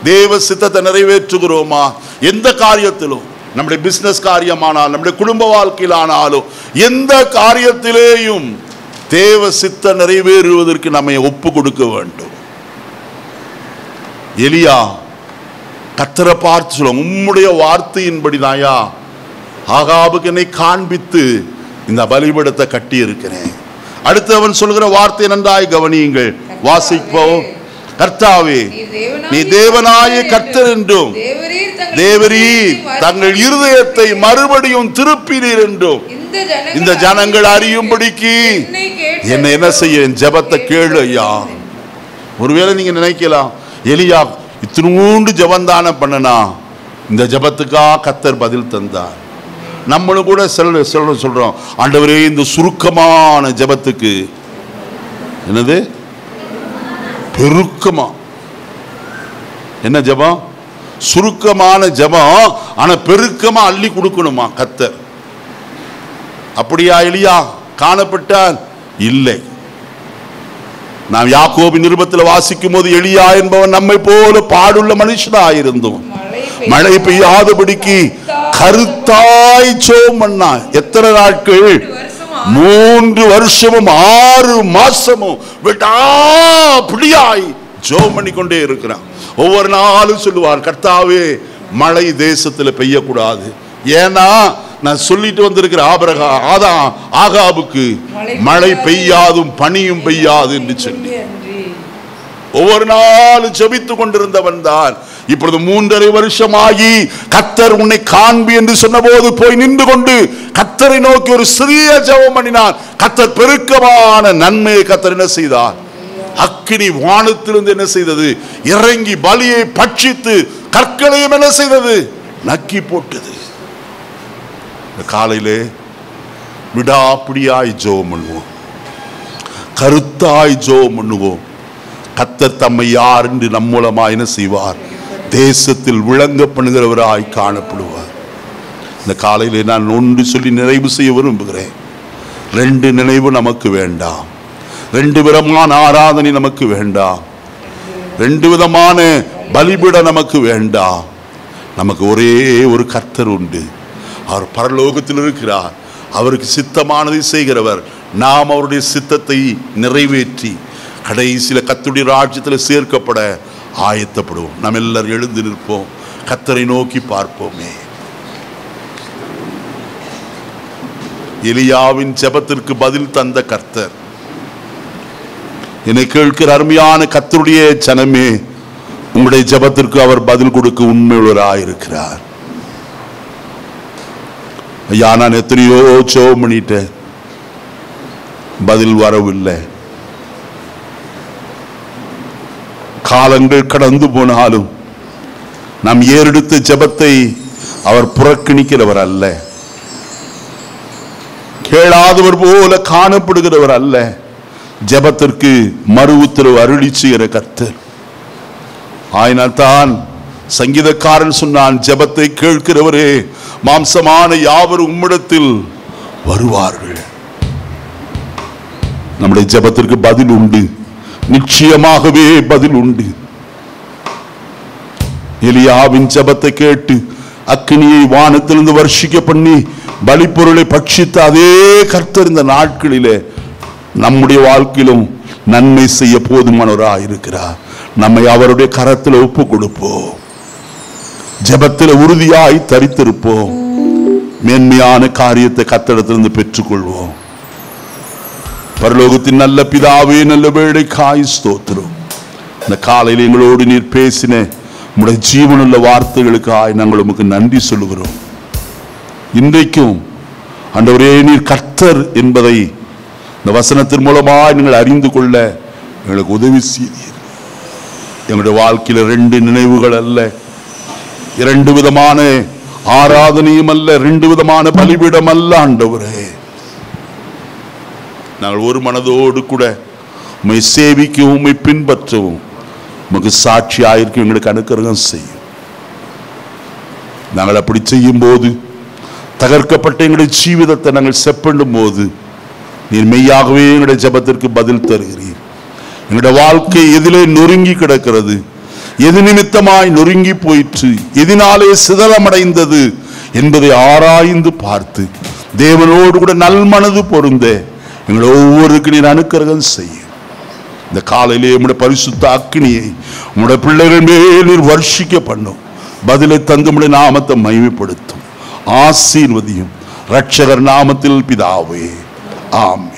தேவ சித்தத்தை நிறைவேற்றுகிறோமா? எந்த காரியத்திலும், நம்முடைய பிசினஸ் காரியமானாலும் நம்முடைய குடும்ப வாழ்க்கையிலானாலும் எந்த காரியத்திலேயும் தேவ சித்தம் நிறைவேறுவதற்கு நம்மை ஒப்பு கொடுக்க வேண்டும். எலியா கர்த்தரை பார்த்து சொல்லுவோம், உம்முடைய வார்த்தையின்படி தாயா ஆகாபுக்கு என்னை காண்பித்து இந்த பலிபீடத்தை கட்டி இருக்கிறேன். அடுத்து அவன் சொல்கிற வார்த்தை நன்றாய் கவனியுங்கள், வாசிப்போம். கர்த்தாவே நீ தேவனாய கர்த்தர் என்றும் தேவரீர் தங்கள் இருதயத்தை மறுபடியும் திருப்பினீர் என்றும் இந்த ஜனங்கள் அறியும்படிக்கு என்னை என்ன செய்ய, என் ஜெபத்தை கேளு ஐயா. ஒருவேளை நீங்க நினைக்கலாம், எலியா இத்தினூண்டு ஜெபந்தான பண்ணனா இந்த ஜெபத்துக்கா கர்த்தர் பதில் தந்தார். நம்மளும் கூட சொல்றோம், ஆண்டவரே இந்த சுருக்கமான ஜெபத்துக்கு என்னது பெருக்கமா, என்ன ஜெபம்? சுருக்கமான ஜெபம், ஆனா பெருக்கமா அள்ளி கொடுக்கணுமா கர்த்தர். அப்படியா எலியா காணப்பட்டான்? இல்லை. நாம் யாக்கோபின் நிருபத்தில் வாசிக்கும் போது எலியா என்பவன் நம்மை போல பாடுள்ள மனுஷனாயிருந்தோம், மழை பெய்யாதபடிக்கு கருத்தாய் ஜெபம் பண்ணான். எத்தனை நாட்கள்? 3 வருஷமும் 6 மாசமும் விடாப்பிடியாய் ஜெபம் பண்ணி கொண்டே இருக்கிறான். ஒவ்வொரு நாளும் சொல்லுவார், கர்த்தாவே மழை தேசத்தில் பெய்யக்கூடாது. ஏன்னா நான் சொல்லிட்டு வந்திருக்கிற ஆகாபுக்கு மழை பெய்யாதும் பனியும் பெய்யாது என்று சொல்லி ஒவ்வொரு நாளும் ஜெபித்து கொண்டிருந்தவன் தான். இப்பொழுது 3.5 வருஷமாகி கர்த்தர் உன்னை காண்பி என்று சொன்ன போது போய் நின்று கொண்டு கர்த்தரை நோக்கி ஒரு சிறிய ஜெபம் பண்ணினான். கர்த்தர் பெருக்கமான நன்மையை கர்த்தர் என்ன செய்தார்? அக்கினி வானத்திலிருந்து என்ன செய்தது? இறங்கி பலியை பட்சித்து கற்களையும் என்ன செய்தது? நக்கி போட்டது. காலையிலே விடாப்பிடியாய் ஜெபம் பண்ணுவோம், கருத்தாய் ஜெபம் பண்ணுவோம். கர்த்தர் தம்மை யார் என்று நம் மூலமா என்ன செய்வார்? தேசத்தில் விளங்க பண்ணுகிறவராய் காணப்படுவார். இந்த காலையிலே நான் ஒன்று சொல்லி நிறைவு செய்ய விரும்புகிறேன். 2 நினைவு நமக்கு வேண்டாம், 2 விதமான ஆராதனை நமக்கு வேண்டாம், 2 விதமான பலிபீடம் நமக்கு வேண்டாம். நமக்கு ஒரே ஒரு கர்த்தர் உண்டு. அவர் பரலோகத்தில் இருக்கிறார். அவருக்கு சித்தமானதை செய்கிறவர். நாம் அவருடைய சித்தத்தை நிறைவேற்றி கடைசியில கர்த்தருடைய ராஜ்யத்தில் சேர்க்கப்பட ஆயத்தப்படுவோம். நாம் எல்லாரும் எழுந்து நிற்போம், கர்த்தரை நோக்கி பார்ப்போமே. எலியாவின் ஜெபத்திற்கு பதில் தந்த கர்த்தர், என்னை கேட்கிற அருமையான கர்த்தருடைய ஜனமே, உங்களுடைய ஜெபத்திற்கு அவர் பதில் கொடுக்க உண்மையுள்ளவராயிருக்கிறார். ஐயா, நான் எத்தனையோ ஜெபம் பண்ணிட்டேன், பதில் வரவில்லை. காலங்கள் கடந்து போனாலும் நாம் ஏறெடுத்த ஜெபத்தை அவர் புறக்கணிக்கிறவர் அல்ல, கேளாதவர் போல காணப்படுகிறவர் அல்ல. ஜெபத்திற்கு மறு உத்தரவு அருளி செய்கிற கர்த்தர். ஆயினால் தான் சங்கீதக்காரன் சொன்னான், ஜெபத்தை கேட்கிறவரே, மாம்சமான யாவரும் உம்மிடத்தில் வருவார்கள். நம்முடைய ஜெபத்திற்கு பதில் உண்டு, நிச்சயமாகவே பதில் உண்டு. எலியாவின் ஜெபத்தை கேட்டு அக்கினியை வானத்திலிருந்து வர்ஷிக்க பண்ணி பலிப்பொருளை பட்சித்த அதே கர்த்தர் இந்த நாட்களிலே நம்முடைய வாழ்க்கையிலும் நன்மை செய்ய போதுமானவராக இருக்கிறார். நம்மை அவருடைய கரத்தில் ஒப்பு கொடுப்போம். ஜெபத்தில் உறுதியாய் தரித்திருப்போம். மேன்மையான காரியத்தை கர்த்தரிடத்திலிருந்து பெற்றுக்கொள்வோம். பரலோகத்தின் நல்ல பிதாவே, நல்ல வேளைக்காய் ஸ்தோத்திரம். இந்த காலையில் எங்களோடு நீர் பேசின உம்முடைய ஜீவனுள்ள வார்த்தைகளுக்காய் நாங்கள் உமக்கு நன்றி சொல்லுகிறோம். இன்றைக்கும் ஆண்டவரே, நீர் கர்த்தர் என்பதை இந்த வசனத்தின் மூலமாக நீங்கள் அறிந்து கொள்ள எங்களுக்கு உதவி செய்தீர். எங்களுடைய வாழ்க்கையில் 2 நினைவுகள் அல்ல, 2 விதமான ஆராதனையும் அல்ல, 2 விதமான பலிபீடம் அல்ல. ஆண்டவரே, நாங்கள் ஒரு மனதோடு கூட உம்மை சேவிக்கவும் உம்மை பின்பற்றவும் உமக்கு சாட்சியாயிருக்கும் எங்களுக்கு அனுக்கிரகம் செய்யும். நாங்கள் அப்படி செய்யும் போது, தகர்க்கப்பட்ட எங்களுடைய ஜீவிதத்தை நாங்கள் செப்பண்டும் போது, நீர் மெய்யாகவே எங்களுடைய ஜெபத்திற்கு பதில் தருகிறீர். எங்களுடைய வாழ்க்கை எதிலே நொறுங்கி கிடக்கிறது, எது நிமித்தமாய் நொறுங்கி போயிற்று, எதினாலே சிதறமடைந்தது என்பதை ஆராய்ந்து பார்த்து தேவனோடு கூட நல்மனது பொருந்த எங்களை ஒவ்வொருக்கு நீர் அனுக்கிரகம் செய்யும். இந்த காலையிலே உம்முடைய பரிசுத்த அக்கினியை உம்முடைய பிள்ளைகள் மேல் நீர் வர்ஷிக்க பண்ணும். பதிலை தந்து உம்முடைய நாமத்தை மகிமைப்படுத்தும். ஆசீர்வதியும். இரட்சகர் நாமத்தில் பிதாவே, ஆமென்.